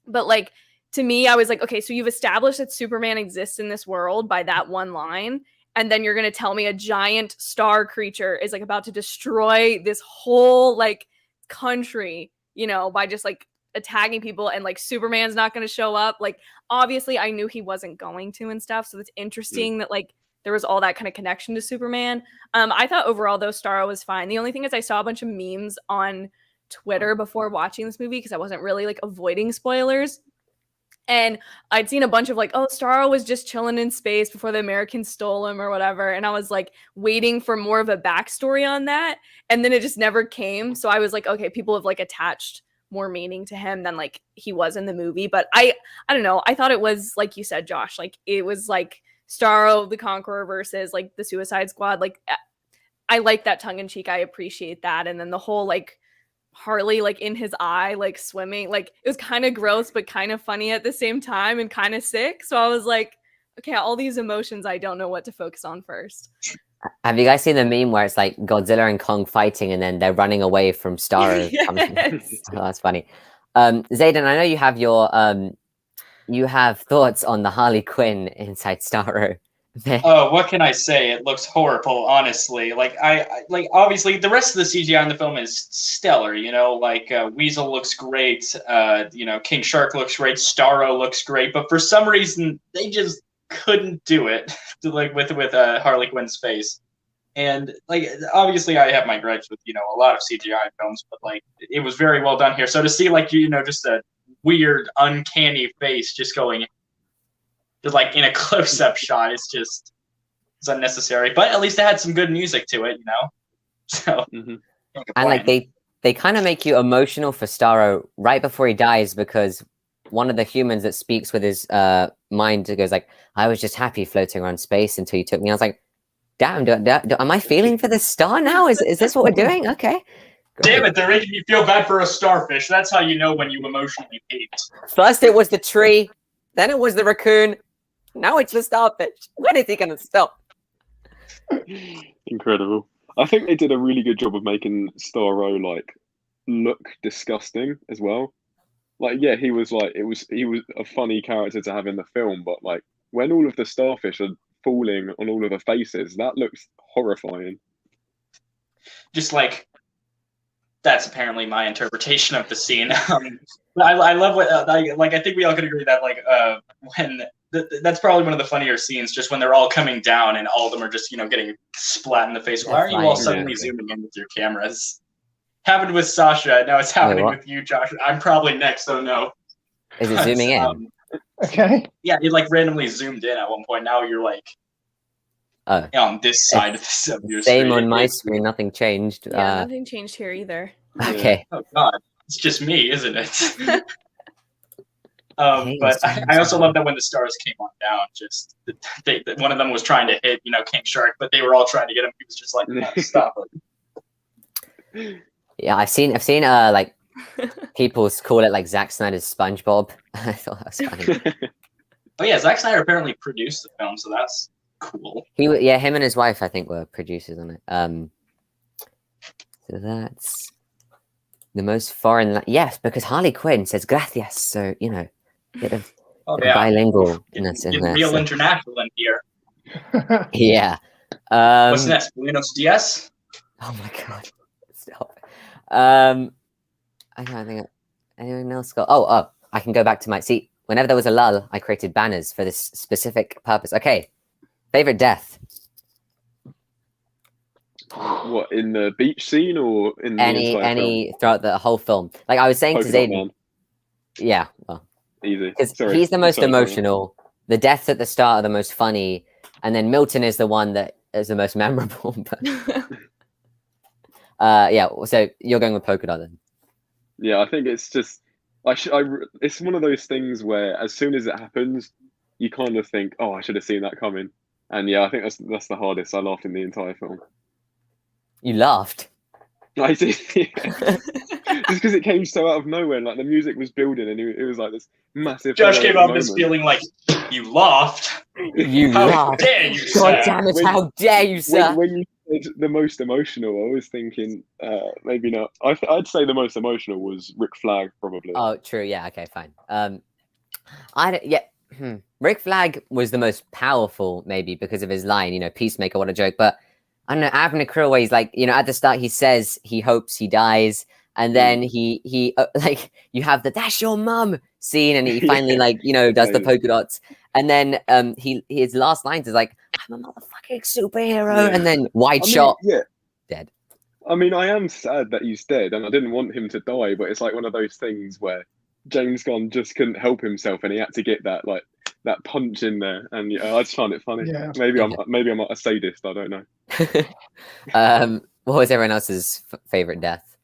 D: But like, to me, I was like, okay, so you've established that Superman exists in this world by that one line, and then you're going to tell me a giant star creature is like about to destroy this whole like country, by just like attacking people, and like Superman's not going to show up. Like, obviously I knew he wasn't going to and stuff, so it's interesting that like there was all that kind of connection to Superman. I thought overall though Starro was fine. The only thing is I saw a bunch of memes on Twitter before watching this movie, because I wasn't really like avoiding spoilers, and I'd seen a bunch of like, oh, Starro was just chilling in space before the Americans stole him or whatever, and I was like waiting for more of a backstory on that, and then it just never came. So I was like, okay, people have like attached more meaning to him than like he was in the movie. But I don't know, I thought it was, like you said, Josh, like it was like Starro the Conqueror versus like the Suicide Squad. Like, I like that tongue-in-cheek, I appreciate that. And then the whole like Harley like in his eye like swimming, like it was kind of gross but kind of funny at the same time, and kind of sick. So I was like, okay, all these emotions, I don't know what to focus on first.
A: Have you guys seen the meme where it's like Godzilla and Kong fighting, and then they're running away from Starro?
D: Yes.
A: Oh, that's funny. Zayden, I know you have you have thoughts on the Harley Quinn inside Starro.
C: Oh, what can I say? It looks horrible, honestly. Like I like obviously the rest of the CGI in the film is stellar. Like Weasel looks great. King Shark looks great. Starro looks great. But for some reason, they just couldn't do it like with Harley Quinn's face. And like obviously, I have my gripes with a lot of CGI films, but like it was very well done here. So to see like just a weird, uncanny face just going. Just like in a close-up shot, it's unnecessary. But at least it had some good music to it, So,
A: and like they kind of make you emotional for Starro right before he dies, because one of the humans that speaks with his mind goes like, I was just happy floating around space until you took me. I was like, damn, am I feeling for this star now? Is this what we're doing? Okay. Great.
C: Damn it, they're making me feel bad for a starfish. That's how you know when you emotionally peaked.
A: First it was the tree, then it was the raccoon, now it's the starfish. When is he going to stop?
B: Incredible. I think they did a really good job of making Starro like look disgusting as well. Like, yeah, he was a funny character to have in the film, but like when all of the starfish are falling on all of the faces, that looks horrifying.
C: Just like, that's apparently my interpretation of the scene. I love what I think we all could agree that when that's probably one of the funnier scenes, just when they're all coming down and all of them are just getting splat in the face. Why are you all suddenly zooming in with your cameras? Happened with Sasha, now it's happening with you, Josh. I'm probably next, oh no.
A: Is it zooming in?
E: Okay.
C: Yeah, it like randomly zoomed in at one point. Now you're like on this side of your screen.
A: Same on my screen, nothing changed.
D: Yeah, nothing changed here either.
A: Okay.
C: Oh god, it's just me, isn't it? But I also love that when the stars came on down, just one of them was trying to hit, King Shark, but they were all trying to get him. He was just like, no, stop it.
A: Yeah, I've seen like people call it like Zack Snyder's SpongeBob. I thought that was funny.
C: Oh yeah, Zack Snyder apparently produced the film, so that's cool.
A: Him and his wife, I think, were producers on it. So that's the most foreign. Yes, because Harley Quinn says gracias, so bit of bilingualness in there.
C: Real international in here.
A: Yeah.
C: What's next? Buenos dias.
A: Oh my god! Stop. I can't think of anyone else got. Oh, I can go back to my see. Whenever there was a lull, I created banners for this specific purpose. Okay, favorite death.
B: What, in the beach scene or in
A: any throughout the whole film? Like I was saying to Zayden. Yeah, well,
B: easy.
A: Because he's the most emotional. The deaths at the start are the most funny, and then Milton is the one that is the most memorable. But yeah. So you're going with polka dot then?
B: Yeah, I think it's just it's one of those things where as soon as it happens, you kind of think, "Oh, I should have seen that coming." And yeah, I think that's the hardest. I laughed in the entire film.
A: You laughed.
B: I did, yeah. Just because it came so out of nowhere. Like the music was building, and it was like this massive.
C: Josh came up this feeling like, "You laughed.
A: You
C: how
A: laughed.
C: Dare you,
A: God
C: sir?
A: damn it! How dare you, sir?"
B: When you said the most emotional, I was thinking maybe not. I'd say the most emotional was Rick Flagg, probably.
A: Oh, true. Yeah. Okay. Fine. Rick Flagg was the most powerful, maybe because of his line. Peacemaker. What a joke. But I don't know. Avner Krullway's like, at the start he says he hopes he dies, and then he like you have the "that's your mum" scene, and he finally does the polka dots, and then his last lines is like, "I'm a motherfucking superhero," and then shot, dead.
B: I mean, I am sad that he's dead, and I didn't want him to die, but it's like one of those things where James Gunn just couldn't help himself, and he had to get that punch in there, and I just find it funny.
E: Yeah.
B: Maybe I'm a sadist. I don't know.
A: What was everyone else's favorite death?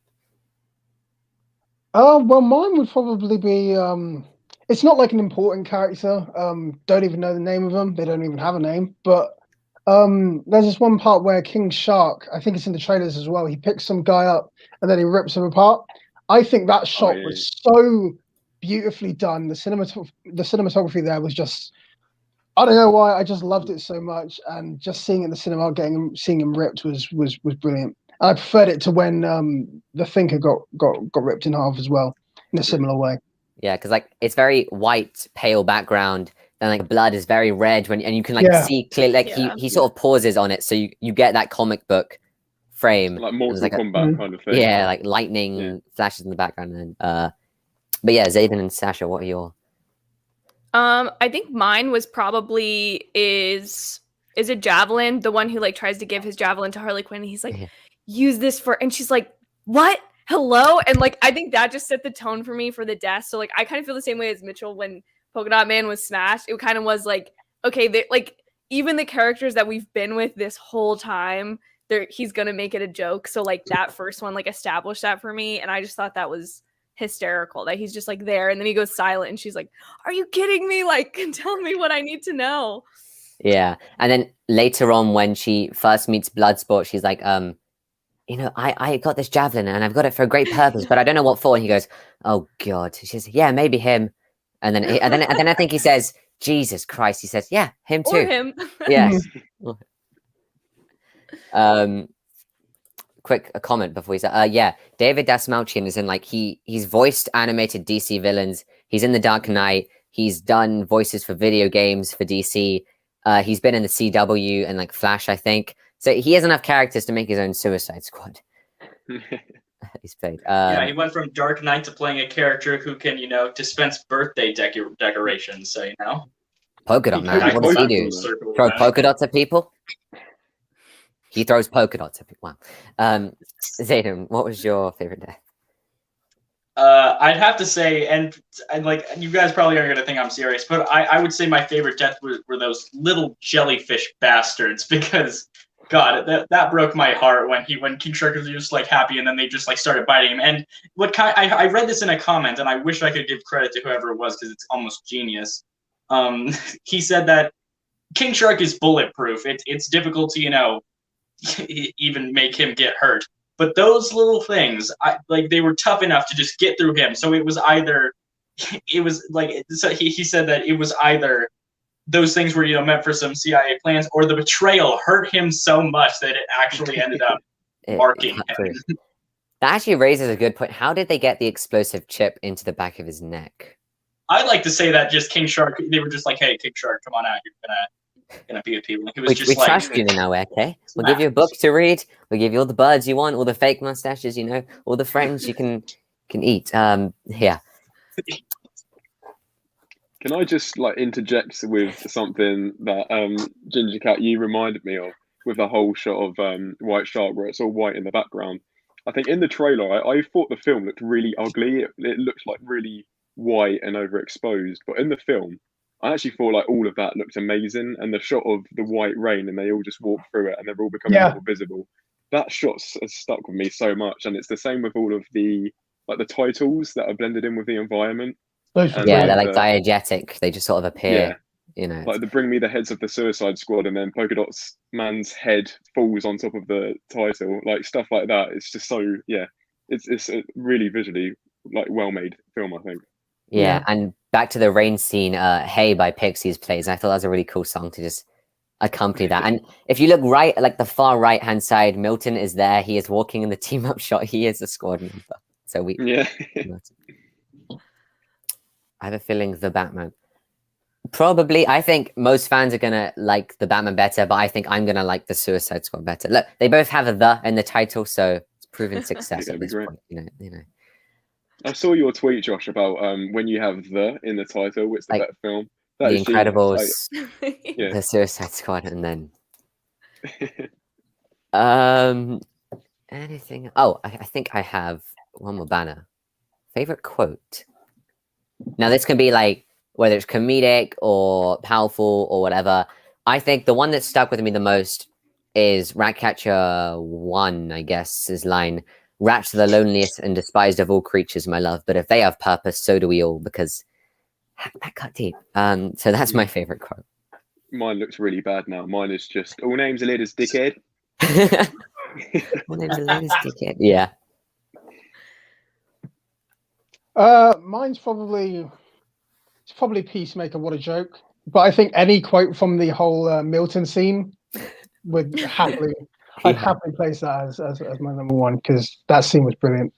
E: Well, mine would probably be. It's not like an important character. Don't even know the name of them. They don't even have a name. But there's this one part where King Shark, I think it's in the trailers as well. He picks some guy up and then he rips him apart. I think that shot was so beautifully done. The cinematography there was just. I don't know why. I just loved it so much, and just seeing it in the cinema, seeing him ripped was brilliant. I preferred it to when the Thinker got ripped in half as well, in a similar way.
A: Yeah, because it's very white, pale background. Then blood is very red and you can see clearly. He sort of pauses on it, so you get that comic book frame,
B: like Mortal Kombat kind of thing.
A: Yeah, like lightning flashes in the background. And but yeah, Zayden and Sasha, what are your?
D: I think mine was probably is it Javelin, the one who tries to give his javelin to Harley Quinn. And he's like, use this for, and she's like, what? Hello? And I think that just set the tone for me for the death. So I kind of feel the same way as Mitchell when Polka Dot Man was smashed. It kind of was okay, even the characters that we've been with this whole time, he's gonna make it a joke. So that first one established that for me, and I just thought that was hysterical that he's just like there, and then he goes silent, and she's like, "Are you kidding me? Like, tell me what I need to know."
A: Yeah, and then later on when she first meets Bloodsport, she's like, you know, I got this javelin and I've got it for a great purpose, but I don't know what for. And he goes, "Oh God." She says, "Yeah, maybe him." And then I think he says, "Jesus Christ." He says, "Yeah, him too."
D: Or him.
A: Yes. Quick a comment before he said, yeah, David Dasmalchian is in like he's voiced animated DC villains. He's in The Dark Knight. He's done voices for video games for DC. He's been in the CW and like Flash, I think. So he has enough characters to make his own Suicide Squad. He's played.
C: Yeah, he went from Dark Knight to playing a character who can, you know, dispense birthday decorations. So, you know,
A: Polka dot man.
B: Yeah,
A: What does he do? Throw polka dots at people? He throws polka dots at people. Wow. Zayden, what was your favorite death?
C: I'd have to say, and like you guys probably aren't gonna think I'm serious, but I would say my favorite death were those little jellyfish bastards, because God, that broke my heart when King Shark was just like happy, and then they just like started biting him. And I read this in a comment, and I wish I could give credit to whoever it was because it's almost genius. He said that King Shark is bulletproof. It's difficult to, you know, even make him get hurt. But those little things, they were tough enough to just get through him. So it was like, so he said that it was either those things were, you know, meant for some CIA plans, or the betrayal hurt him so much that it actually ended up marking him.
A: That actually raises a good point. How did they get the explosive chip into the back of his neck?
C: I'd like to say that just King Shark, they were just like, "Hey, King Shark, come on out. You're gonna be with people." He was
A: We trust you now, okay? We'll give you a book to read. We'll give you all the birds you want, all the fake mustaches, you know, all the friends you can eat. Yeah.
B: Can I just like interject with something that Gingercat you reminded me of, with the whole shot of White Shark where it's all white in the background? I think in the trailer, I thought the film looked really ugly. It looked like really white and overexposed, but in the film, I actually thought like all of that looked amazing, and the shot of the white rain and they all just walk through it and they're all becoming more visible. That shot has stuck with me so much, and it's the same with all of the the titles that are blended in with the environment.
A: Yeah, they're like diegetic. They just sort of appear, you know.
B: Like the Bring Me the Heads of the Suicide Squad, and then Polka Dot's man's head falls on top of the title, like stuff like that. It's just so it's a really visually like well made film, I think.
A: Yeah, and back to the rain scene, Hey by Pixies plays. I thought that was a really cool song to just accompany that. And if you look right, like the far right hand side, Milton is there. He is walking in the team up shot. He is a squad member. So I have a feeling the Batman. Probably, I think most fans are gonna like the Batman better, but I think I'm gonna like the Suicide Squad better. Look, they both have a "the" in the title, so it's proven success at this point. You know.
B: I saw your tweet, Josh, about when you have "the" in the title, it's the better film. That
A: The
B: is
A: Incredibles,
B: genius.
A: the Suicide Squad, and then anything. Oh, I think I have one more banner. Favorite quote. Now this can be like whether it's comedic or powerful or whatever. I think the one that stuck with me the most is Ratcatcher 1, I guess, his line. "Rats are the loneliest and despised of all creatures, my love, but if they have purpose, so do we all," because that cut deep. So that's my favorite quote.
B: Mine looks really bad now. Mine is just "all names are leaders, dickhead."
A: All names are leaders, dickhead. Yeah.
E: Mine's probably Peacemaker. What a joke! But I think any quote from the whole Milton scene would happily. I'd happily place that as my number one, because that scene was brilliant.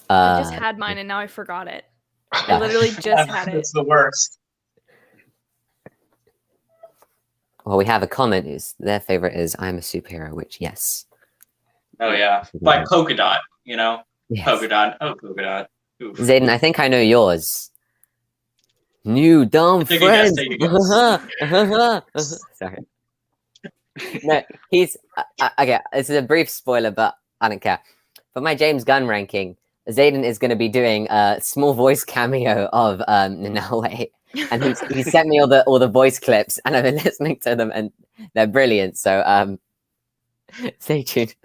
D: I just had mine and now I forgot it. I literally just had it.
C: It's the worst.
A: Well, we have a comment. Is their favorite is "I'm a superhero," which yes.
C: Oh yeah, by Polka Dot. You know,
A: Yes.
C: Polka Dot. Oh, Polka Dot. Oof.
A: Zayden, I think I know yours. New dumb
C: Take a guess,
A: friends.
C: take a guess.
A: Sorry. No, he's okay. This is a brief spoiler, but I don't care. For my James Gunn ranking, Zayden is going to be doing a small voice cameo of Nanawe, and he sent me all the voice clips, and I've been listening to them, and they're brilliant. So stay tuned.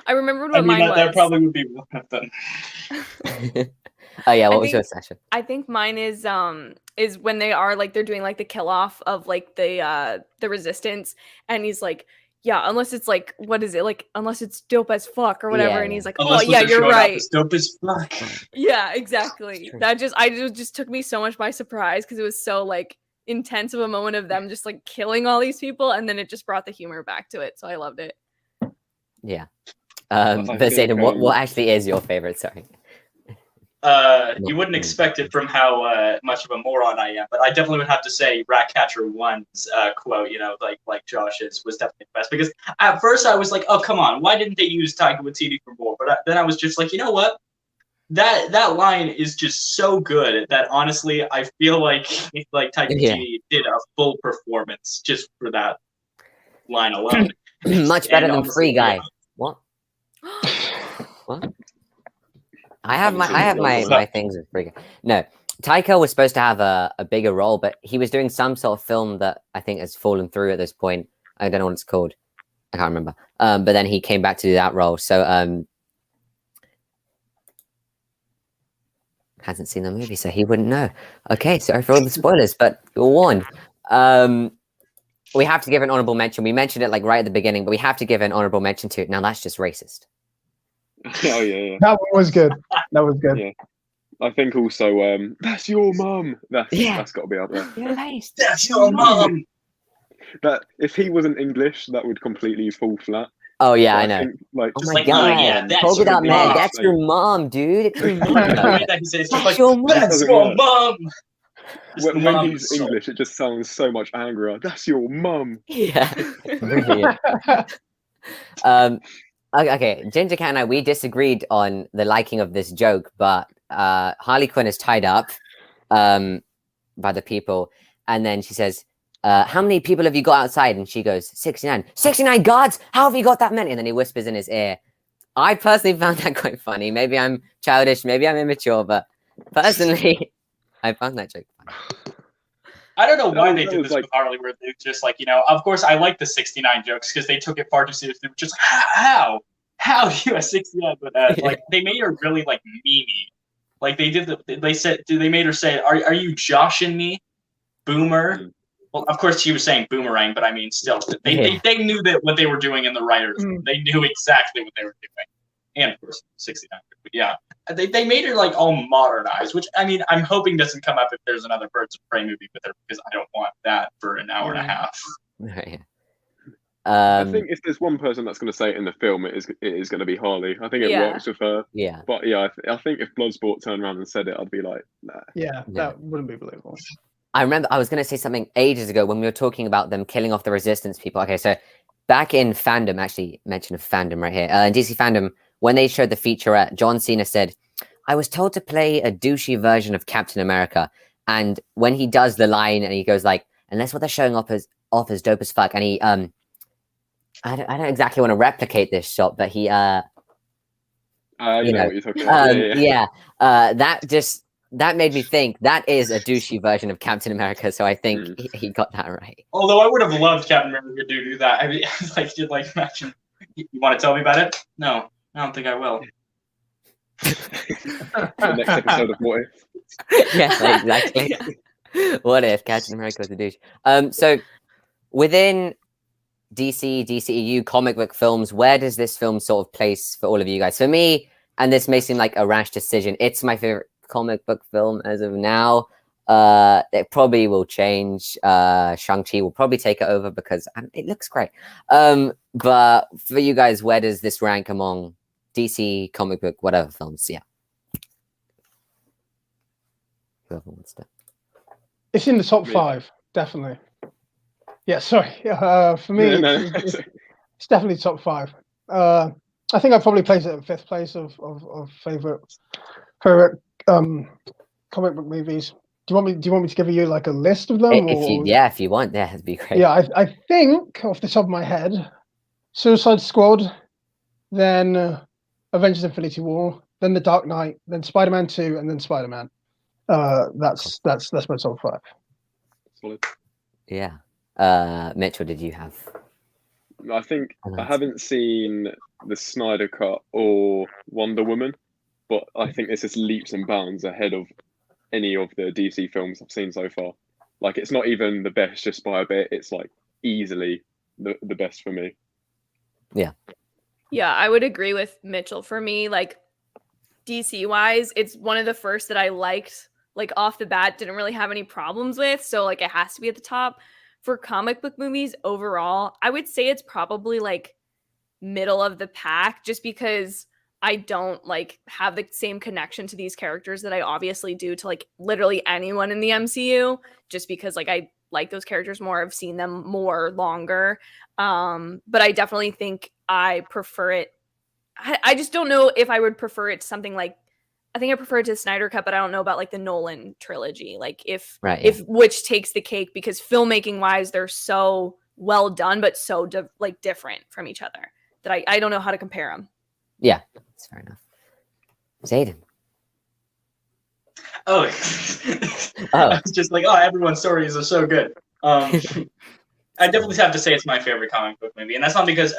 D: I remembered
C: I
D: what
C: mean,
D: mine
C: that
D: was.
C: probably would be one of them.
A: Oh yeah, what
D: I
A: was
D: think-
A: yours, Sasha?
D: I think mine is when they are like they're doing like the kill off of like the resistance, and he's like, yeah, unless it's like, what is it, like, unless it's dope as fuck or whatever,
A: Yeah,
D: and he's
A: yeah.
D: like,
C: Unless
D: oh
C: what
D: yeah,
C: they're
D: you're
C: showing off
D: right.
C: is dope as fuck.
D: Yeah, exactly.
A: True.
D: That just took me so much by surprise because it was so like intense of a moment of them just like killing all these people, and then it just brought the humor back to it. So I loved it.
A: Yeah.
B: I
A: But
B: think,
A: Zayden, what actually is your favorite? Sorry.
C: You wouldn't expect it from how much of a moron I am, but I definitely would have to say Ratcatcher 1's quote, like Josh's, was definitely the best. Because at first I was like, oh, come on, why didn't they use Taika Waititi for more? But then I was just like, you know what? That line is just so good that honestly, I feel like Taika Waititi did a full performance just for that line alone.
A: Much better
C: And
A: than
C: honestly,
A: Free Guy. What? What? I have my things with Free Guy. No, Taika was supposed to have a bigger role, but he was doing some sort of film that I think has fallen through at this point. I don't know what it's called. I can't remember. But then he came back to do that role. So hasn't seen the movie, so he wouldn't know. Okay, sorry for all the spoilers, but you're warned. We have to give an honorable mention. We mentioned it like right at the beginning, but we have to give an honorable mention to it. Now that's just racist.
B: Oh yeah.
E: That one was good. That was good.
B: Yeah. I think also that's your mum. That's got to be up there.
C: That's your mom.
B: That if he wasn't English, that would completely fall flat.
A: Oh yeah,
B: But
A: I know.
B: think, like,
A: Oh
B: just
A: my
C: like,
A: god!
C: oh, yeah, that's
A: Polka
C: your
A: dot man,
C: mom.
A: that's your mom, dude. It's your
C: The
A: mom.
C: way that he says,
A: That's
C: like,
A: your mom.
C: that's
B: Doesn't
C: your
B: work.
C: mom. Just
B: when
C: mom
B: he's
C: soul.
B: English, it just sounds so much angrier. That's your mum.
A: Yeah. Brilliant. Okay, Gingercat and I, we disagreed on the liking of this joke, but Harley Quinn is tied up by the people, and then she says, how many people have you got outside? And she goes, 69. 69 guards? How have you got that many? And then he whispers in his ear. I personally found that quite funny. Maybe I'm childish, maybe I'm immature, but personally, I found that joke funny.
C: I don't know why
B: That
C: they did
B: was
C: this
B: like-
C: with Harley, where they just like, of course I like the 69 jokes because they took it far too seriously. They were just how do you have 69? But like they made her really like memey. Like they made her say, "Are you joshing me, Boomer?"
B: Mm.
C: Well, of course she was saying Boomerang, but I mean, still, they knew that what they were doing in the writers. They knew exactly what they were doing, and of course 69. But yeah, they made her like all modernized, which I mean, I'm hoping doesn't come up if there's another Birds of Prey movie with her, because I don't want that for an hour and a half.
A: Right.
B: I think if there's one person that's going to say it in the film, it is going to be Harley. I think it
D: Yeah.
B: works with her.
A: Yeah.
B: But yeah, I think if Bloodsport turned around and said it, I'd be like, nah.
E: Yeah, that wouldn't be believable.
A: I remember I was going to say something ages ago when we were talking about them killing off the resistance people. Okay, so back in fandom, actually mention of fandom right here, in DC fandom, when they showed the featurette, John Cena said, I was told to play a douchey version of Captain America. And when he does the line and he goes like, unless what they're showing off is dope as fuck. And he, I don't exactly want to replicate this shot, but he,
B: you know what you're talking about.
A: That made me think that is a douchey version of Captain America. So I think he got that right.
C: Although I would have loved Captain America to do that. I mean, imagine. You want to tell me about it? No, I don't think I will.
B: The next episode of What If?
A: Yeah, exactly. What if Captain America was a douche? So within DCEU comic book films, where does this film sort of place for all of you guys? For me, and this may seem like a rash decision, it's my favorite comic book film as of now. It probably will change. Shang-Chi will probably take it over because it looks great. But for you guys, where does this rank among DC comic book whatever films? Yeah. Whoever wants to.
E: It's in the top 5, definitely. Yeah, sorry. For me, it's definitely top 5. I think I'd probably place it in 5th place of favorite comic book movies. Do you want me to give you like a list of them?
A: If you want, that'd be great.
E: Yeah, I think off the top of my head, Suicide Squad, then Avengers: Infinity War, then The Dark Knight, then Spider-Man 2, and then Spider-Man. That's my top 5.
B: Solid.
A: Yeah. Mitch, what did you have?
B: I think
A: Oh,
B: I
A: nice.
B: haven't seen the Snyder Cut or Wonder Woman, but I think this is leaps and bounds ahead of any of the DC films I've seen so far. Like, it's not even the best just by a bit. It's like easily the best for me.
D: Yeah, I would agree with Mitchell. For me, like DC wise, it's one of the first that I liked, like off the bat, didn't really have any problems with. So like it has to be at the top. For comic book movies overall, I would say it's probably like middle of the pack just because I don't like have the same connection to these characters that I obviously do to like literally anyone in the MCU, just because like I like those characters more. I've seen them more longer. But I definitely think I prefer it. I just don't know if I would prefer it to something like, I think I prefer it to the Snyder Cut, but I don't know about like the Nolan trilogy. Like if which takes the cake, because filmmaking wise, they're so well done, but so like different from each other that I don't know how to compare them.
A: Yeah, that's fair enough. Zayden.
C: Oh, I was just like, oh, everyone's stories are so good. I definitely have to say it's my favorite comic book movie, and that's not because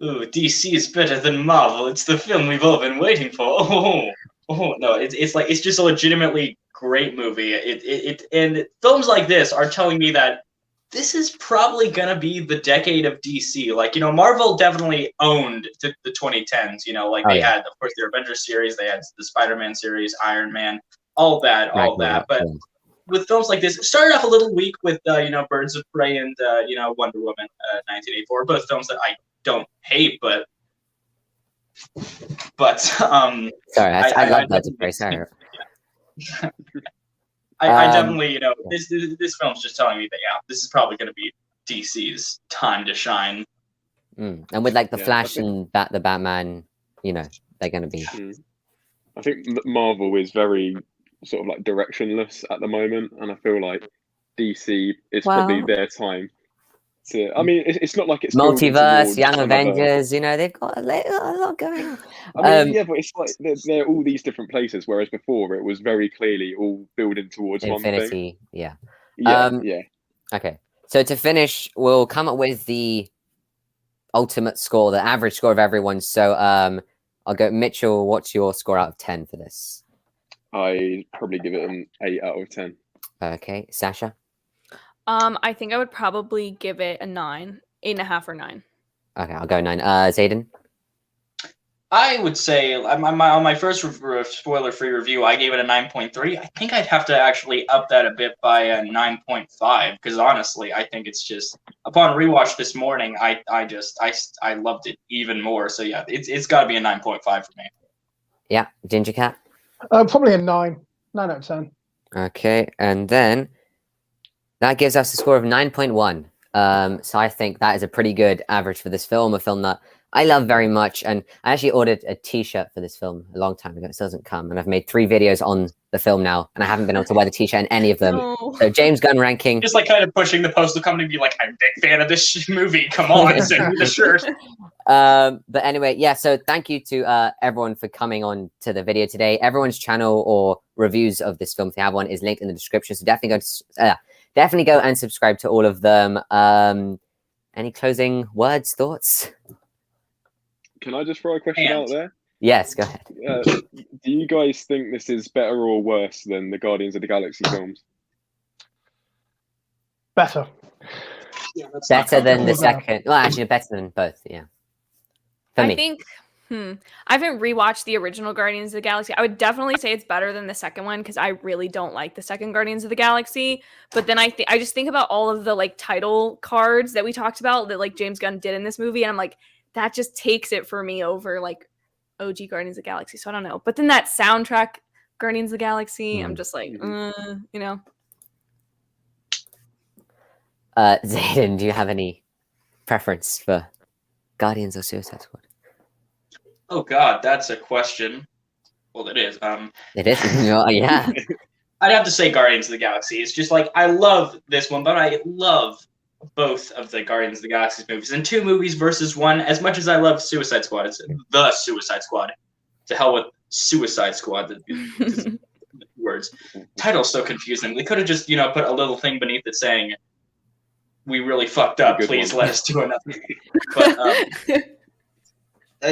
C: DC is better than Marvel. It's the film we've all been waiting for. No, it's just a legitimately great movie. And films like this are telling me that this is probably gonna be the decade of DC. Like, Marvel definitely owned the 2010s. They had, of course, their Avengers series, they had the Spider-Man series, Iron Man, all that. But with films like this, it started off a little weak with Birds of Prey and Wonder Woman 1984, both films that I don't hate, but
A: sorry, I love Birds of Prey. Sorry.
C: I definitely, this film's just telling me that this is probably going to be DC's time to shine.
A: And with like the Flash and the Batman, they're going to be.
B: I think Marvel is very sort of like directionless at the moment, and I feel like DC is probably their time. I mean, it's not like it's
A: multiverse, Young Avengers. They've got a lot going on.
B: I mean, but it's like they're all these different places, whereas before it was very clearly all building towards
A: Infinity.
B: One thing. Yeah.
A: Okay, so to finish, we'll come up with the ultimate score, the average score of everyone. So, I'll go, Mitchell. What's your score out of 10 for this?
B: I'd probably give it an 8 out of 10.
A: Okay, Sasha.
D: I think I would probably give it a 9, 8.5 or 9.
A: Okay, I'll go 9. Zayden.
C: I would say on my first spoiler-free review, I gave it a 9.3. I think I'd have to actually up that a bit by a 9.5 because honestly, I think it's just upon rewatch this morning, I loved it even more. So yeah, it's got to be a 9.5 for me.
A: Yeah, Gingercat.
E: Probably a 9 out of 10.
A: Okay, and then that gives us a score of 9.1. So I think that is a pretty good average for this film, a film that I love very much. And I actually ordered a t-shirt for this film a long time ago. It still hasn't come. And I've made 3 videos on the film now, and I haven't been able to wear the t-shirt in any of them.
D: No.
A: So James Gunn ranking.
C: Just like kind of pushing the postal company to be like, I'm a big fan of this movie. Come on, send me the shirt.
A: But anyway, yeah, so thank you to everyone for coming on to the video today. Everyone's channel or reviews of this film, if you have one, is linked in the description. So definitely go and subscribe to all of them. Any closing words, thoughts?
B: Can I just throw a question out there?
A: Yes, go ahead.
B: Do you guys think this is better or worse than the Guardians of the Galaxy films?
E: Better.
C: Yeah,
A: better than the second. Well, actually, better than both. Yeah. For me.
D: I think. I haven't rewatched the original Guardians of the Galaxy. I would definitely say it's better than the second one because I really don't like the second Guardians of the Galaxy. But then I just think about all of the like title cards that we talked about that like James Gunn did in this movie, and I'm like, that just takes it for me over like OG Guardians of the Galaxy. So I don't know. But then that soundtrack, Guardians of the Galaxy, I'm just like,
A: Zayden, do you have any preference for Guardians or Suicide Squad?
C: Oh God, that's a question. Well, it is.
A: It is. Yeah.
C: I'd have to say Guardians of the Galaxy. It's just like I love this one, but I love both of the Guardians of the Galaxy movies. And 2 movies versus 1. As much as I love Suicide Squad, it's the Suicide Squad. To hell with Suicide Squad. The words. Title's so confusing. They could have just put a little thing beneath it saying we really fucked up.
B: Good
C: Please
B: one.
C: let us do another. But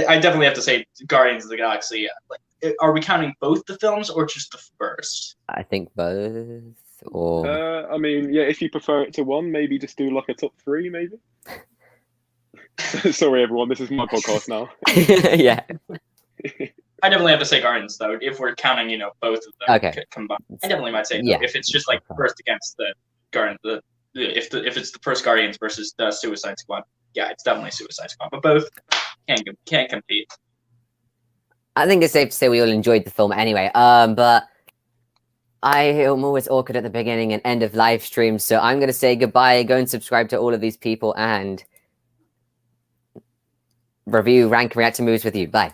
C: I definitely have to say Guardians of the Galaxy. Like, are we counting both the films or just the first?
A: I think both. Or
B: I mean, yeah, if you prefer it to one, maybe just do like a top 3, maybe. Sorry, everyone. This is my podcast now.
A: yeah.
C: I definitely have to say Guardians, though. If we're counting, both of them
A: Okay.
C: combined, I definitely might say
A: Yeah.
C: if it's just like first against the Guardians, if it's the first Guardians versus the Suicide Squad, yeah, it's definitely Suicide Squad. But both can't compete.
A: I think it's safe to say we all enjoyed the film anyway. But I am always awkward at the beginning and end of live streams, so I'm gonna say goodbye. Go and subscribe to all of these people and review, rank, and react to movies with you. Bye.